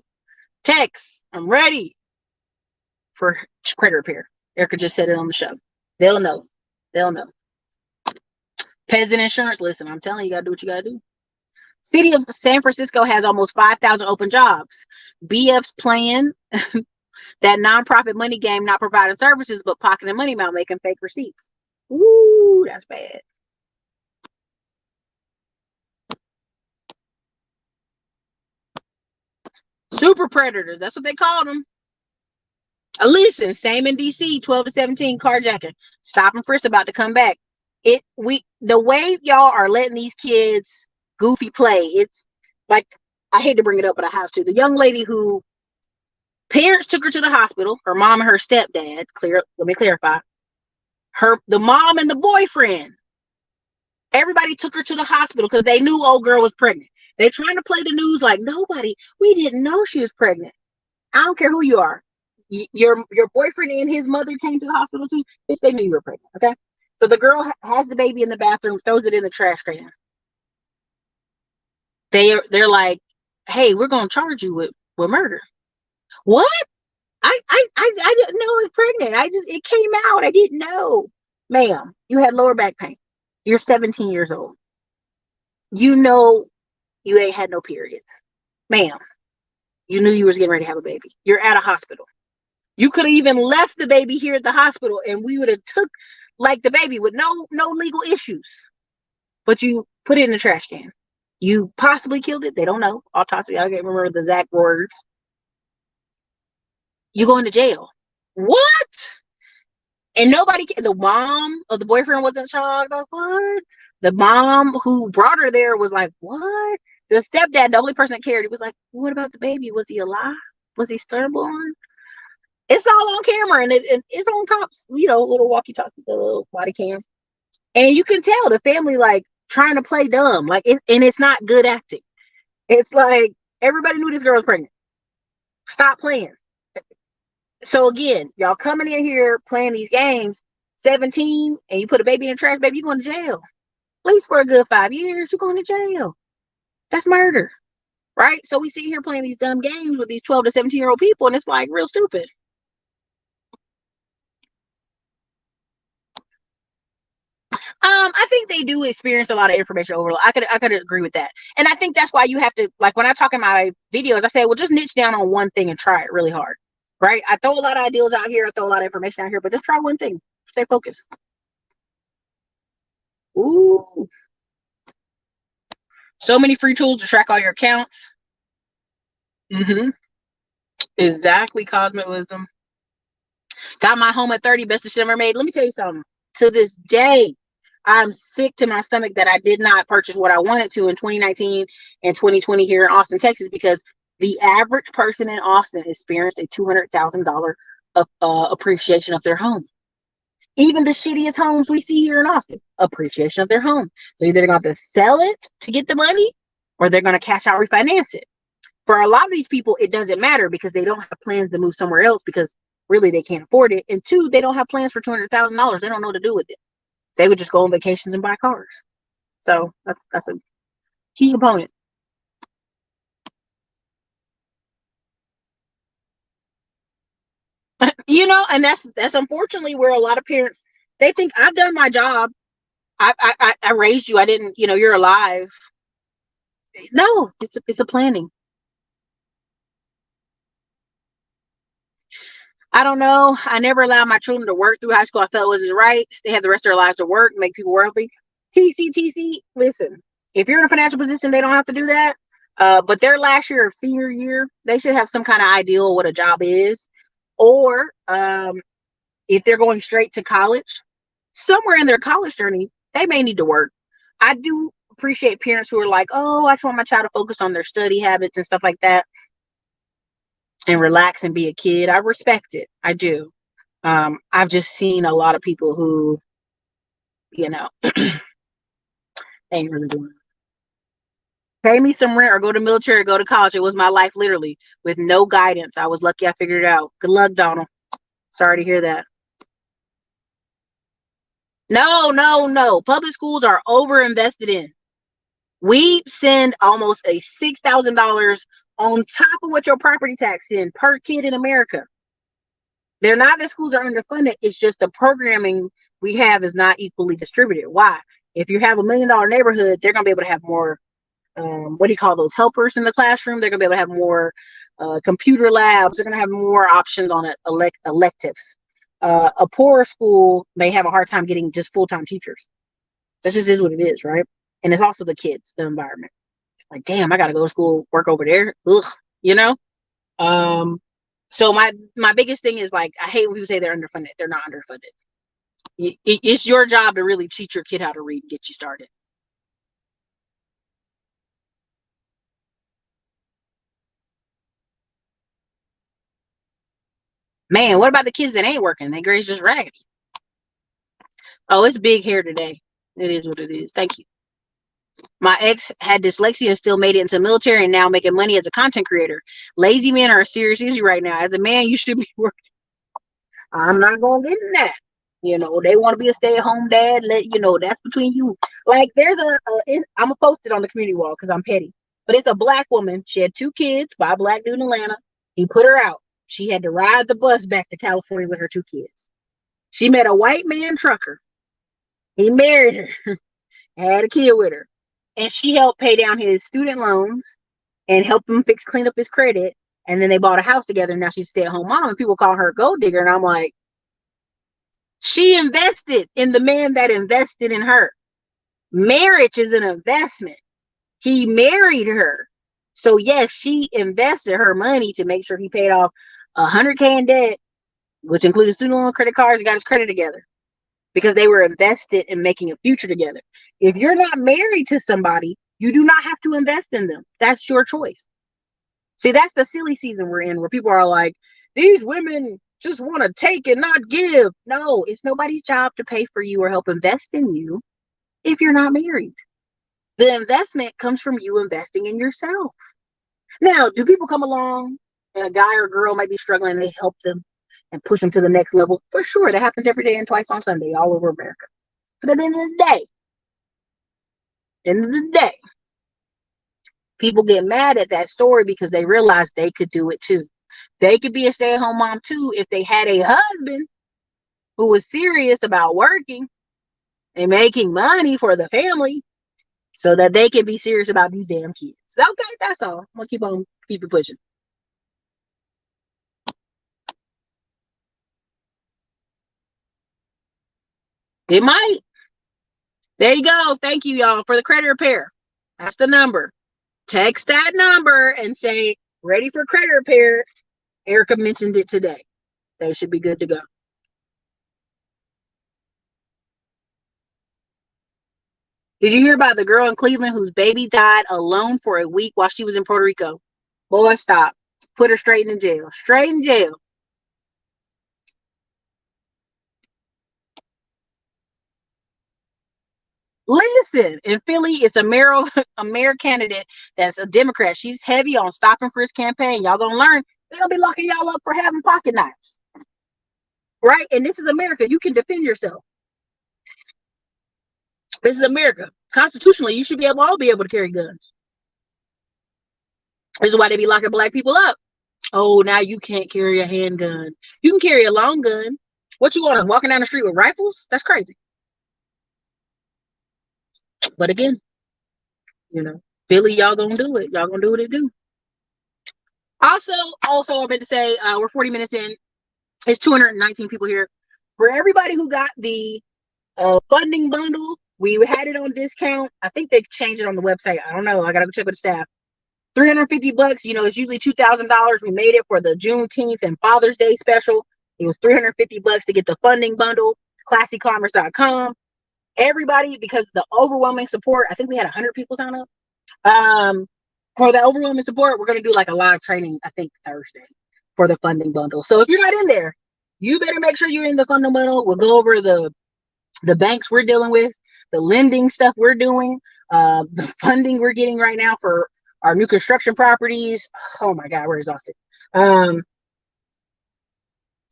Speaker 1: Text, I'm ready for credit repair. Erica just said it on the show. They'll know. They'll know. Pets and insurance, listen, I'm telling you, you gotta do what you gotta do. City of San Francisco has almost 5,000 open jobs. BF's plan, that nonprofit money game, not providing services but pocketing money amount, making fake receipts. Ooh, that's bad. Super predators, that's what they call them. Listen, same in DC, 12 to 17 carjacking. Stop and frisk about to come back. The way y'all are letting these kids goofy play, it's like, I hate to bring it up, but I have to. The young lady who parents took her to the hospital, her mom and her stepdad, let me clarify. The mom and the boyfriend, everybody took her to the hospital because they knew old girl was pregnant. They're trying to play the news like we didn't know she was pregnant. I don't care who you are. Your boyfriend and his mother came to the hospital too. Bitch, they knew you were pregnant. Okay, so the girl has the baby in the bathroom, throws it in the trash can. They're like, hey, we're gonna charge you with murder. What? I didn't know I was pregnant. It came out. I didn't know. Ma'am, you had lower back pain. You're 17 years old. You know you ain't had no periods. Ma'am, you knew you was getting ready to have a baby. You're at a hospital. You could have even left the baby here at the hospital and we would have took like the baby with no legal issues. But you put it in the trash can. You possibly killed it. They don't know. Autopsy. I can't remember the exact words. You going to jail. What? And the mom of the boyfriend wasn't shocked. Like, what? The mom who brought her there was like, what? The stepdad, the only person that cared, he was like, what about the baby? Was he alive? Was he stillborn? It's all on camera, and it's on cops, little walkie-talkie, the little body cam. And you can tell the family, like, trying to play dumb. Like, and it's not good acting. It's like, everybody knew this girl was pregnant. Stop playing. So again, y'all coming in here playing these games, 17, and you put a baby in the trash, baby, you're going to jail. At least for a good 5 years, you're going to jail. That's murder, right? So we sit here playing these dumb games with these 12 to 17-year-old people, and it's like real stupid. I think they do experience a lot of information overload. I could agree with that. And I think that's why you have to, like, when I talk in my videos, I say, well, just niche down on one thing and try it really hard, right? I throw a lot of ideas out here. I throw a lot of information out here, but just try one thing. Stay focused. Ooh. So many free tools to track all your accounts. Mm-hmm. Exactly, Cosmic Wisdom. Got my home at 30, best decision ever made. Let me tell you something. To this day, I'm sick to my stomach that I did not purchase what I wanted to in 2019 and 2020 here in Austin, Texas, because the average person in Austin experienced a $200,000 appreciation of their home. Even the shittiest homes we see here in Austin, appreciation of their home. So either they're going to have to sell it to get the money, or they're going to cash out, refinance it. For a lot of these people, it doesn't matter because they don't have plans to move somewhere else because really they can't afford it. And two, they don't have plans for $200,000. They don't know what to do with it. They would just go on vacations and buy cars. So that's a key component. And that's unfortunately where a lot of parents, they think I've done my job. I raised you. I didn't, you're alive. No, it's a planning. I don't know. I never allowed my children to work through high school. I felt it wasn't right. They had the rest of their lives to work, make people wealthy. TC, listen, if you're in a financial position, they don't have to do that. But their last year of senior year, they should have some kind of ideal what a job is. Or if they're going straight to college, somewhere in their college journey, they may need to work. I do appreciate parents who are like, oh, I just want my child to focus on their study habits and stuff like that and relax and be a kid. I respect it. I do. I've just seen a lot of people who, ain't really doing it. Pay me some rent or go to military or go to college. It was my life, literally, with no guidance. I was lucky I figured it out. Good luck, Donald. Sorry to hear that. No. Public schools are over invested in. We send almost a $6,000 on top of what your property tax in per kid in America. They're not that schools are underfunded. It's just the programming we have is not equally distributed. Why? If you have $1 million neighborhood, they're going to be able to have more what do you call those, helpers in the classroom. They're going to be able to have more computer labs. They're going to have more options on electives. A poorer school may have a hard time getting just full-time teachers. That just is what it is, right? And it's also the kids, the environment. Like, damn, I got to go to school, work over there. Ugh, you know? So my biggest thing is, like, I hate when people say they're underfunded. They're not underfunded. It's your job to really teach your kid how to read and get you started. Man, what about the kids that ain't working? Their grades just raggedy. Oh, it's big hair today. It is what it is. Thank you. My ex had dyslexia and still made it into the military and now making money as a content creator. Lazy men are a serious issue right now. As a man, you should be working. I'm not going to get in that. They want to be a stay-at-home dad. That's between you. Like, there's I'm going to post it on the community wall because I'm petty. But it's a black woman. She had 2 kids by a black dude in Atlanta. He put her out. She had to ride the bus back to California with her 2 kids. She met a white man trucker. He married her, had a kid with her. And she helped pay down his student loans and helped him clean up his credit. And then they bought a house together. And now she's a stay-at-home mom. And people call her a gold digger. And I'm like, she invested in the man that invested in her. Marriage is an investment. He married her. So yes, she invested her money to make sure he paid off $100K in debt, which included student loan, credit cards, and got his credit together. Because they were invested in making a future together. If you're not married to somebody, you do not have to invest in them. That's your choice. See, that's the silly season we're in, where people are like, these women just want to take and not give. No, it's nobody's job to pay for you or help invest in you if you're not married. The investment comes from you investing in yourself. Now, do people come along and a guy or girl might be struggling and they help them and push them to the next level? For sure. That happens every day and twice on Sunday all over America. But at the end of the day, people get mad at that story because they realize they could do it too. They could be a stay-at-home mom too if they had a husband who was serious about working and making money for the family so that they can be serious about these damn kids. Okay, that's all. I'm gonna keep it pushing. It might. There you go. Thank you, y'all, for the credit repair. That's the number. Text that number and say, ready for credit repair. Erica mentioned it today. They should be good to go. Did you hear about the girl in Cleveland whose baby died alone for a week while she was in Puerto Rico? Boy, stop. Put her straight in jail. Straight in jail. Listen, in Philly, it's a mayor candidate that's a Democrat. She's heavy on stop and frisk campaign. Y'all gonna learn. They're gonna be locking y'all up for having pocket knives. Right? And this is America. You can defend yourself. This is America. Constitutionally, you should all be able to carry guns. This is why they be locking black people up. Oh, now you can't carry a handgun. You can carry a long gun. What you want, us walking down the street with rifles? That's crazy. But again, Philly, y'all gonna do it. Y'all gonna do what it do. Also, I meant to say, we're 40 minutes in. It's 219 people here. For everybody who got the funding bundle, we had it on discount. I think they changed it on the website. I don't know. I gotta go check with the staff. $350. It's usually $2,000. We made it for the Juneteenth and Father's Day special. It was $350 to get the funding bundle. ClassyCommerce.com. Everybody, because the overwhelming support, I think we had 100 people sign up. For the overwhelming support, we're going to do like a live training, I think Thursday, for the funding bundle. So if you're not in there, you better make sure you're in the funding bundle. We'll go over the banks we're dealing with, the lending stuff we're doing, the funding we're getting right now for our new construction properties. Oh my God, we're exhausted. A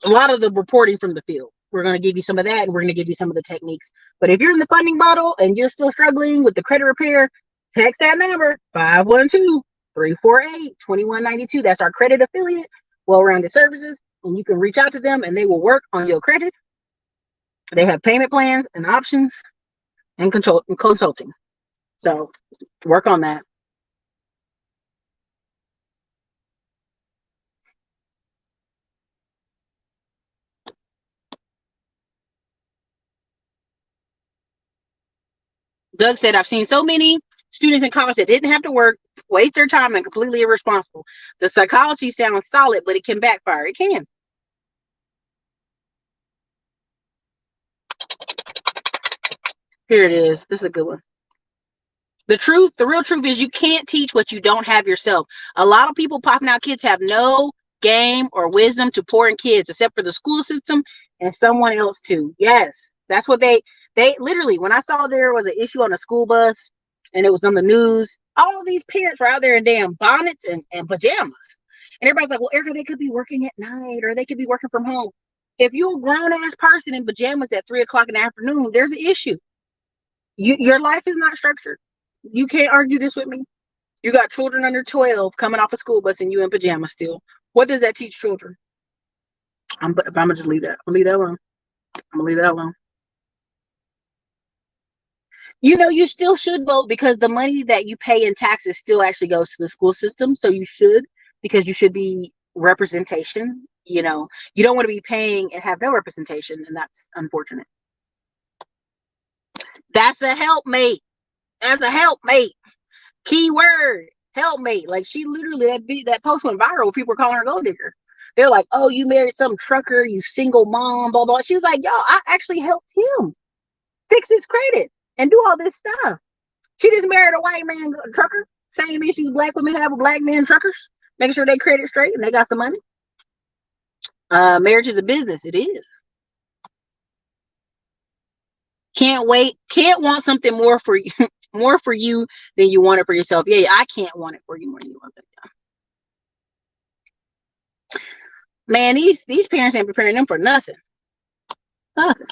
Speaker 1: lot of the reporting from the field. We're going to give you some of that, and we're going to give you some of the techniques. But if you're in the funding bundle and you're still struggling with the credit repair, text that number, 512-348-2192. That's our credit affiliate, Well-Rounded Services, and you can reach out to them, and they will work on your credit. They have payment plans and options and consulting. So work on that. Doug said, I've seen so many students in college that didn't have to work, waste their time, and completely irresponsible. The psychology sounds solid, but it can backfire. It can. Here it is. This is a good one. The real truth is you can't teach what you don't have yourself. A lot of people popping out kids have no game or wisdom to pour in kids except for the school system and someone else too. Yes, that's what they literally, when I saw there was an issue on a school bus and it was on the news, all of these parents were out there in damn bonnets and pajamas. And everybody's like, well, Erica, they could be working at night or they could be working from home. If you're a grown ass person in pajamas at 3 o'clock in the afternoon, there's an issue. Your life is not structured. You can't argue this with me. You got children under 12 coming off a school bus and you in pajamas still. What does that teach children? I'm gonna just leave that. I'm gonna leave that alone. You still should vote because the money that you pay in taxes still actually goes to the school system. So you should, because you should be representation. You don't want to be paying and have no representation, and that's unfortunate. That's a helpmate. That's a helpmate. Keyword, helpmate. Like, she literally, that post went viral. People were calling her gold digger. They're like, oh, you married some trucker, you single mom, blah, blah. She was like, yo, I actually helped him fix his credit and do all this stuff. She just married a white man trucker. Same issues black women have with black men truckers. Making sure they credit straight and they got some money. Marriage is a business. It is. Can't want something more for you, more for you than you want it for yourself. Yeah, I can't want it for you more than you want it. Man, these parents ain't preparing them for nothing. Nothing.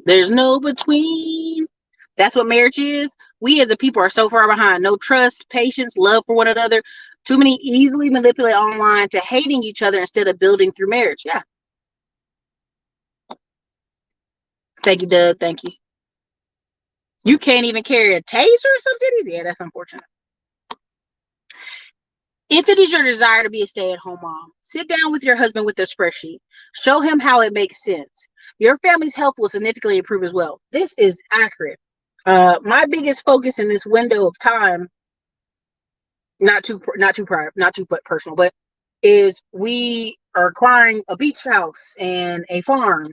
Speaker 1: There's no between. That's what marriage is. We as a people are so far behind. No trust, patience, love for one another. Too many easily manipulated online to hating each other instead of building through marriage. Yeah. Thank you, Doug. Thank you. You can't even carry a taser or something? Yeah, that's unfortunate. If it is your desire to be a stay-at-home mom, sit down with your husband with a spreadsheet. Show him how it makes sense. Your family's health will significantly improve as well. This is accurate. My biggest focus in this window of time, not too personal, but is we are acquiring a beach house and a farm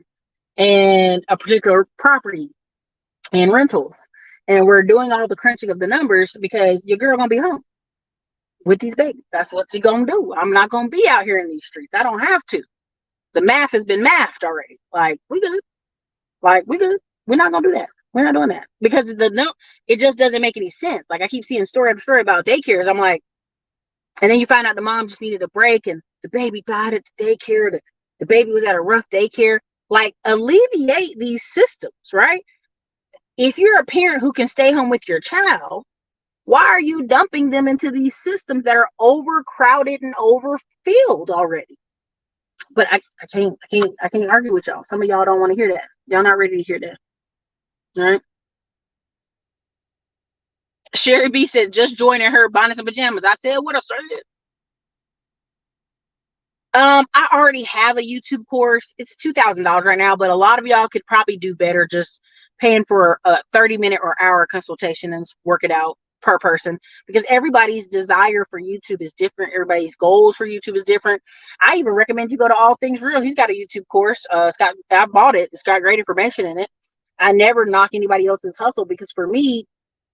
Speaker 1: and a particular property and rentals. And we're doing all the crunching of the numbers because your girl gonna be home with these babies. That's what she gonna do. I'm not gonna be out here in these streets. I don't have to. The math has been mathed already. Like, we good. We're not gonna do that. We're not doing that because it just doesn't make any sense. Like, I keep seeing story after story about daycares. I'm like, and then you find out the mom just needed a break and the baby died at the daycare. The baby was at a rough daycare. Like, alleviate these systems, right? If you're a parent who can stay home with your child, why are you dumping them into these systems that are overcrowded and overfilled already? But I can't argue with y'all. Some of y'all don't want to hear that. Y'all not ready to hear that. All right. Sherry B said, just joining her bonnets and pajamas. I said what I said. I already have a YouTube course. It's $2,000 right now, but a lot of y'all could probably do better just paying for a 30-minute or hour consultation and work it out per person, because everybody's desire for YouTube is different. Everybody's goals for YouTube is different. I even recommend you go to All Things Real. He's got a YouTube course. I bought it. It's got great information in it. I never knock anybody else's hustle because for me,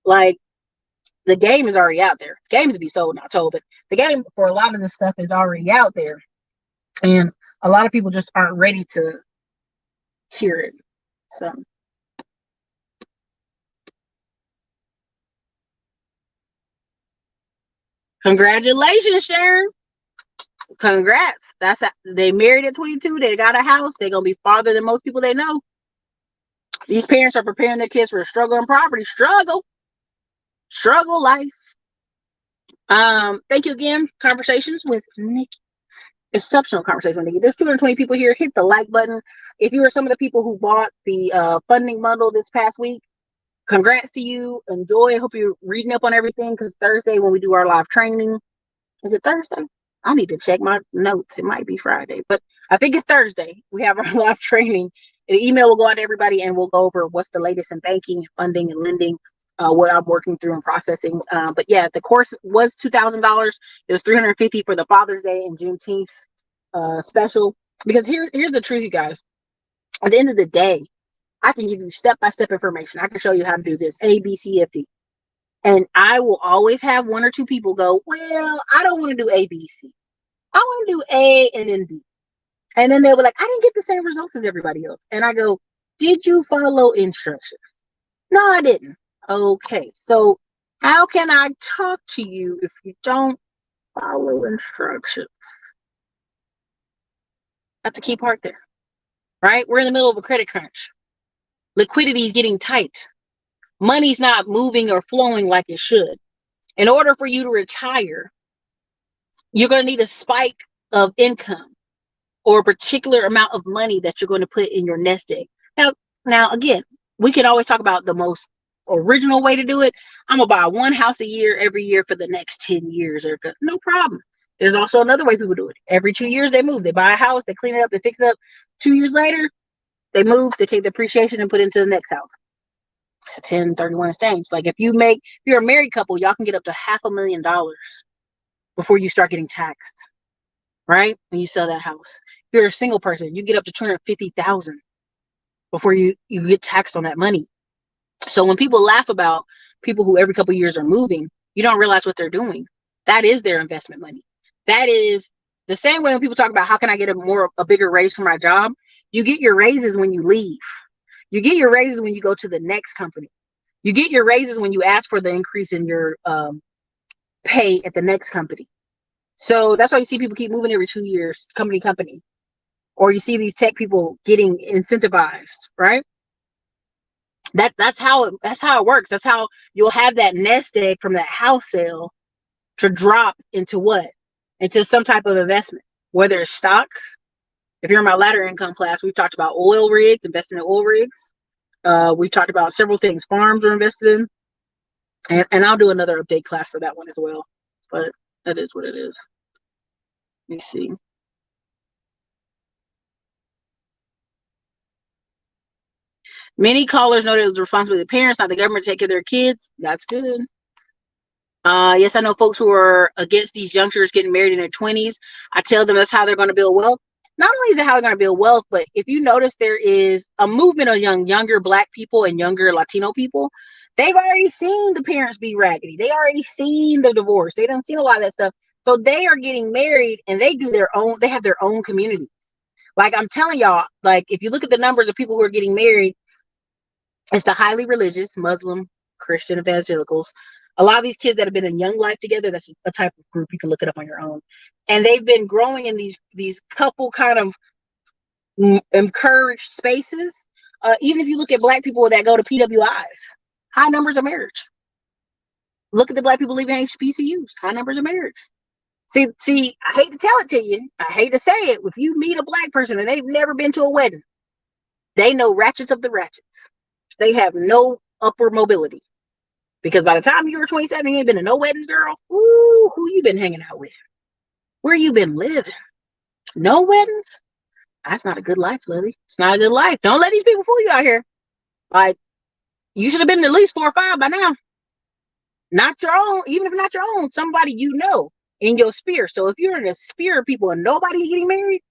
Speaker 1: like, the game is already out there. Games to be sold, not told, but the game for a lot of this stuff is already out there. And a lot of people just aren't ready to hear it. So congratulations, Sharon. Congrats. They married at 22. They got a house. They're gonna be farther than most people they know. These parents are preparing their kids for a struggle and poverty. Struggle life. Thank you again. Conversations with Nikki. Exceptional conversation with Nikki. There's 220 people here. Hit the like button. If you are some of the people who bought the funding bundle this past week, congrats to you. Enjoy. I hope you're reading up on everything, because Thursday when we do our live training, is it Thursday? I need to check my notes. It might be Friday, but I think it's Thursday. We have our live training. An email will go out to everybody, and we'll go over what's the latest in banking, funding, and lending, what I'm working through and processing. But yeah, the course was $2,000. It was $350 for the Father's Day and Juneteenth special. Because here's the truth, you guys. At the end of the day, I can give you step-by-step information. I can show you how to do this, A, B, C, F, D. And I will always have one or two people go, well, I don't want to do A, B, C. I want to do A and then D. And then they'll be like, I didn't get the same results as everybody else. And I go, did you follow instructions? No, I didn't. Okay, so how can I talk to you if you don't follow instructions? That's the key part there, right? We're in the middle of a credit crunch. Liquidity is getting tight. Money's not moving or flowing like it should. In order for you to retire, you're going to need a spike of income or a particular amount of money that you're going to put in your nest egg. Now, again, we can always talk about the most original way to do it. I'm going to buy one house a year every year for the next 10 years. No problem. There's also another way people do it. Every 2 years, they move. They buy a house, they clean it up, they fix it up. 2 years later, they move, they take the appreciation and put it into the next house. It's a 1031 exchange. Like if you're a married couple, y'all can get up to $500,000 before you start getting taxed, right? When you sell that house. If you're a single person, you get up to $250,000 before you get taxed on that money. So when people laugh about people who every couple of years are moving, you don't realize what they're doing. That is their investment money. That is the same way when people talk about how can I get a bigger raise for my job? You get your raises when you leave. You get your raises when you go to the next company. You get your raises when you ask for the increase in your pay at the next company. So that's why you see people keep moving every 2 years, company to company. Or you see these tech people getting incentivized, right? That's how it works. That's how you'll have that nest egg from that house sale to drop into what? Into some type of investment, whether it's stocks. If you're in my ladder income class, we've talked about oil rigs, investing in oil rigs. We've talked about several things farms are invested in. And I'll do another update class for that one as well. But that is what it is. Let me see. Many callers noted it was the responsibility of the parents, not the government, to take care of their kids. That's good. Yes, I know folks who are against these youngsters getting married in their 20s. I tell them that's how they're going to build wealth. Not only is it how they're going to build wealth, but if you notice, there is a movement of younger Black people and younger Latino people. They've already seen the parents be raggedy. They already seen the divorce. They done seen a lot of that stuff. So they are getting married and they have their own community. Like I'm telling y'all, like if you look at the numbers of people who are getting married, it's the highly religious, Muslim, Christian, evangelicals. A lot of these kids that have been in young life together, that's a type of group. You can look it up on your own. And they've been growing in these couple kind of encouraged spaces. Even if you look at Black people that go to PWIs, high numbers of marriage. Look at the Black people leaving HBCUs, high numbers of marriage. See, I hate to tell it to you. I hate to say it. If you meet a Black person and they've never been to a wedding, they know ratchets of the ratchets. They have no upward mobility. Because by the time you were 27, you ain't been to no weddings, girl. Ooh, who you been hanging out with? Where you been living? No weddings? That's not a good life, Lily. It's not a good life. Don't let these people fool you out here. Like, you should have been at least 4 or 5 by now. Not your own, even if not your own, somebody you know in your sphere. So if you're in a sphere of people and nobody's getting married,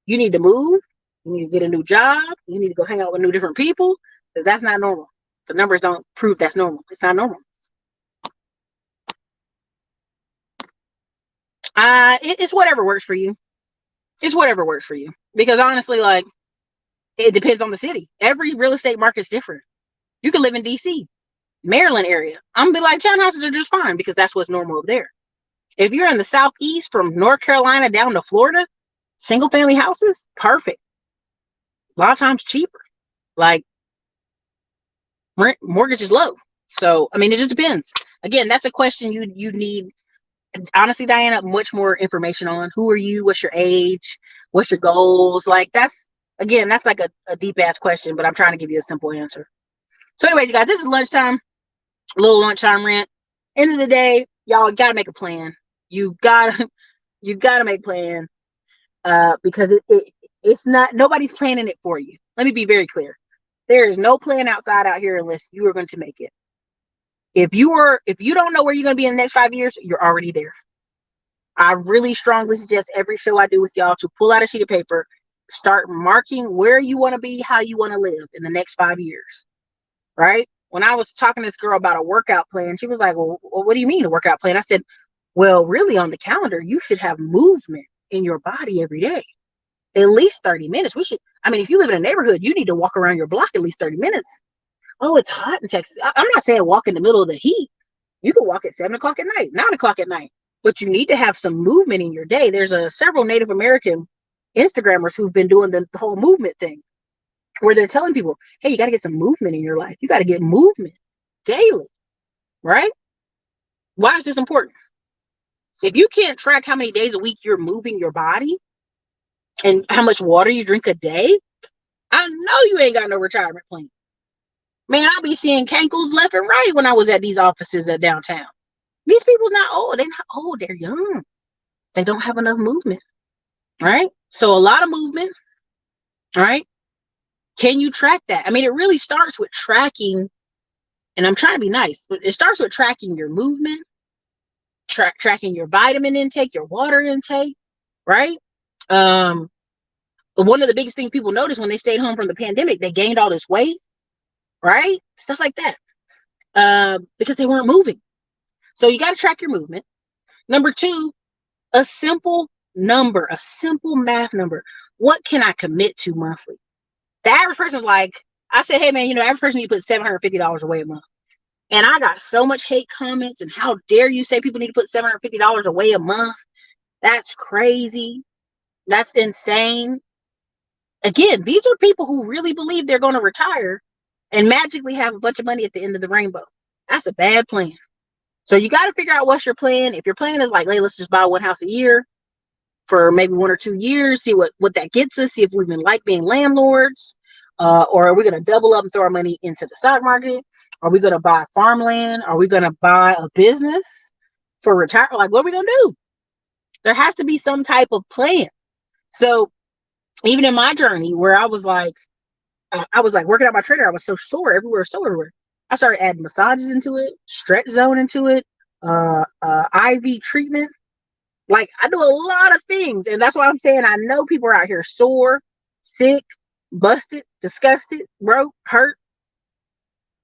Speaker 1: you need to move. You need to get a new job. You need to go hang out with new different people. Because that's not normal. The numbers don't prove that's normal. It's not normal. It's whatever works for you. It's whatever works for you. Because honestly, like, it depends on the city. Every real estate market's different. You can live in DC, Maryland area. I'm gonna be like, townhouses are just fine because that's what's normal up there. If you're in the Southeast from North Carolina down to Florida, single family houses, perfect. A lot of times cheaper. Like, rent, mortgage is low. So, I mean, it just depends. Again, that's a question you need, honestly, Diana, much more information on. Who are you? What's your age? What's your goals? Like, that's like a deep ass question, but I'm trying to give you a simple answer. So anyways, you guys, this is lunchtime, a little lunchtime rant. End of the day, y'all gotta make a plan. You gotta make a plan, because it's not, nobody's planning it for you. let me be very clear. There is no plan outside out here unless you are going to make it. If you don't know where you're going to be in the next 5 years, you're already there. I really strongly suggest every show I do with y'all to pull out a sheet of paper, start marking where you want to be, how you want to live in the next 5 years, right? When I was talking to this girl about a workout plan, she was like, well, what do you mean a workout plan? I said, well, really on the calendar, you should have movement in your body every day, at least 30 minutes. If you live in a neighborhood, you need to walk around your block at least 30 minutes. Oh, it's hot in Texas. I'm not saying walk in the middle of the heat. You can walk at 7 o'clock at night, 9 o'clock at night, but you need to have some movement in your day. There's several Native American Instagrammers who've been doing the whole movement thing where they're telling people, hey, you got to get some movement in your life. You got to get movement daily, right? Why is this important? If you can't track how many days a week you're moving your body and how much water you drink a day, I know you ain't got no retirement plan. Man, I'll be seeing cankles left and right when I was at these offices at downtown. These people's not old. They're not old. They're young. They don't have enough movement, right? So a lot of movement, right? Can you track that? I mean, it really starts with tracking, and I'm trying to be nice, but it starts with tracking your movement, tracking your vitamin intake, your water intake, right? One of the biggest things people noticed when they stayed home from the pandemic, they gained all this weight, right? Stuff like that, because they weren't moving. So you got to track your movement. Number two, a simple number, a simple math number. What can I commit to monthly? The average person's like, I said, hey man, average person need to put $750 away a month. And I got so much hate comments and how dare you say people need to put $750 away a month? That's crazy. That's insane. Again, these are people who really believe they're going to retire and magically have a bunch of money at the end of the rainbow. That's a bad plan. So you got to figure out what's your plan. If your plan is like, hey, let's just buy one house a year for maybe 1 or 2 years, see what that gets us, see if we even like being landlords, or are we going to double up and throw our money into the stock market? Are we going to buy farmland? Are we going to buy a business for retirement? Like, what are we going to do? There has to be some type of plan. So even in my journey where I was like working out my trainer, I was so sore everywhere. I started adding massages into it, stretch zone into it, IV treatment. Like, I do a lot of things. And that's why I'm saying I know people are out here sore, sick, busted, disgusted, broke, hurt.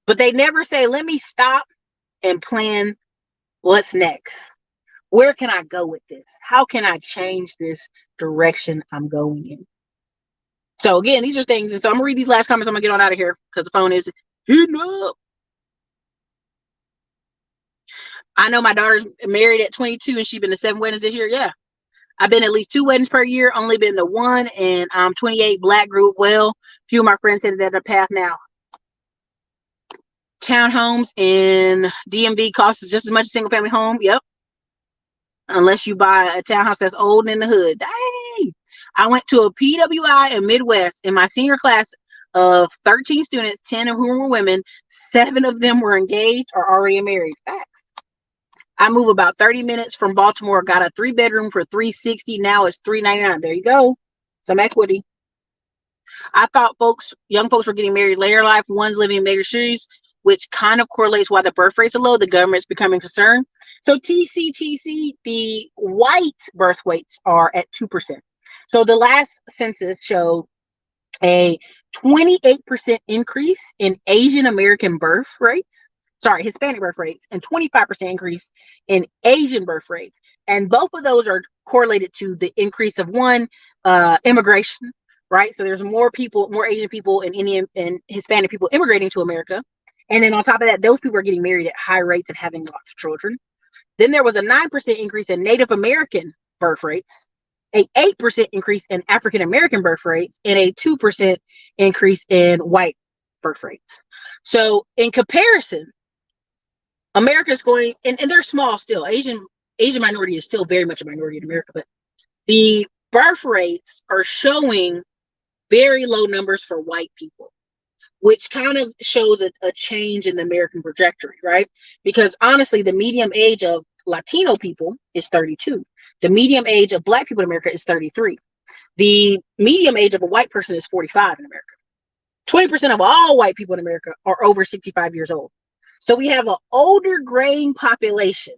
Speaker 1: But they never say, let me stop and plan what's next. Where can I go with this? How can I change this direction I'm going in? So again, these are things. And so I'm gonna read these last comments. I'm gonna get on out of here because the phone is heating up. I know my daughter's married at 22 and she's been to 7 weddings this year. Yeah. I've been at least 2 weddings per year, only been to 1, and I'm 28, black group. Well, few of my friends said that the path now. Townhomes in DMV costs just as much as single family home. Yep. Unless you buy a townhouse that's old in the hood. Dang. I went to a PWI in Midwest in my senior class of 13 students, 10 of whom were women. 7 of them were engaged or already married. Facts. I move about 30 minutes from Baltimore, got a 3-bedroom for $360. Now it's $399. There you go. Some equity. I thought young folks were getting married later in life. One's living in major cities, which kind of correlates why the birth rates are low. The government's becoming concerned. So TCTC, the white birth weights are at 2%. So the last census showed a 28% increase in Asian American birth rates. Hispanic birth rates, and 25% increase in Asian birth rates. And both of those are correlated to the increase of immigration, right? So there's more Asian people and Indian and Hispanic people immigrating to America. And then on top of that, those people are getting married at high rates and having lots of children. Then there was a 9% increase in Native American birth rates, a 8% increase in African American birth rates, and a 2% increase in white birth rates. So in comparison, America's going, and they're small still. Asian minority is still very much a minority in America, but the birth rates are showing very low numbers for white people, which kind of shows a change in the American trajectory, right? Because honestly, the median age of Latino people is 32. The median age of Black people in America is 33. The median age of a white person is 45 in America. 20% of all white people in America are over 65 years old. So we have an older graying population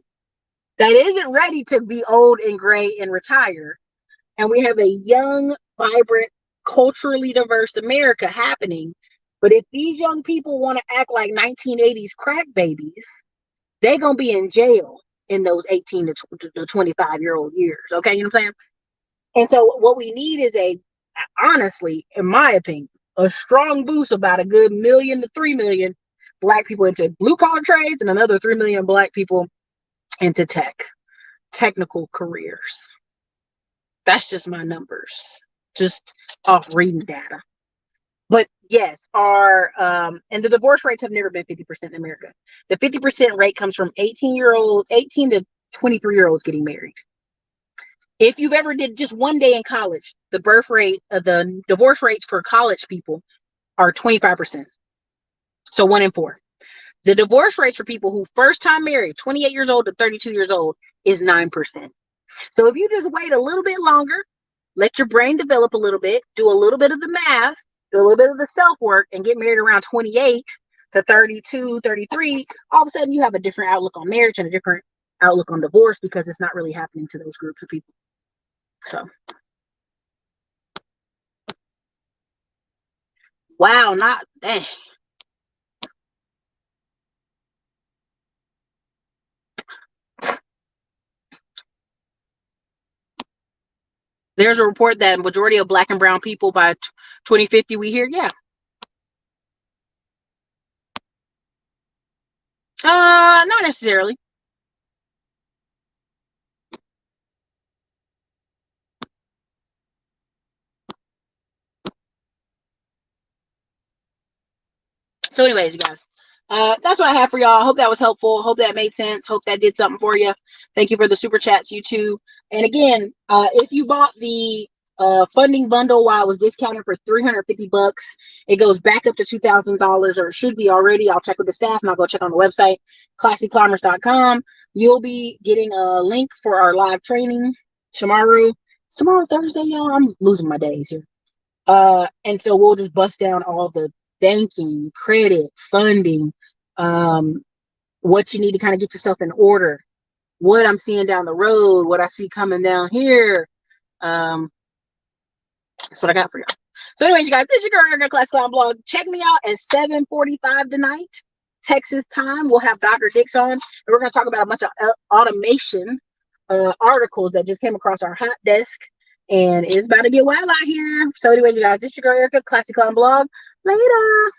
Speaker 1: that isn't ready to be old and gray and retire. And we have a young, vibrant, culturally diverse America happening. But if these young people want to act like 1980s crack babies, they're going to be in jail in those 18 to 25-year-old years. Okay, you know what I'm saying? And so what we need is honestly, in my opinion, a strong boost, about a good 1 million to 3 million black people into blue collar trades and another 3 million black people into technical careers. That's just my numbers, just off reading data. But yes, and the divorce rates have never been 50% in America. The 50% rate comes from 18 to 23-year-olds getting married. If you've ever did just one day in college, the the divorce rates for college people are 25%. So 1 in 4. The divorce rates for people who first time married, 28 years old to 32 years old, is 9%. So if you just wait a little bit longer, let your brain develop a little bit, do a little bit of the math, do a little bit of the self work, and get married around 28 to 32, 33, all of a sudden you have a different outlook on marriage and a different outlook on divorce, because it's not really happening to those groups of people. So, wow, not dang. There's a report that majority of black and brown people by 2050, we hear, yeah. Not necessarily. So anyways, you guys, that's what I have for y'all. Hope that was helpful. Hope that made sense. Hope that did something for you. Thank you for the super chats, you two. And again, if you bought the funding bundle while it was discounted for $350, it goes back up to $2,000, or it should be already. I'll check with the staff and I'll go check on the website, classyclimbers.com. You'll be getting a link for our live training tomorrow. It's tomorrow Thursday, y'all. I'm losing my days here. And so we'll just bust down all the banking, credit, funding, what you need to kind of get yourself in order, what I'm seeing down the road, what I see coming down here. That's what I got for y'all. So anyways, you guys, this is your girl, Erica Class Clown Blog. Check me out at 7:45 tonight, Texas time. We'll have Dr. Dix on, and we're going to talk about a bunch of automation articles that just came across our hot desk. And it's about to get wild out here. So anyways, you guys, this is your girl, Erica, Classic Clown Blog. Later.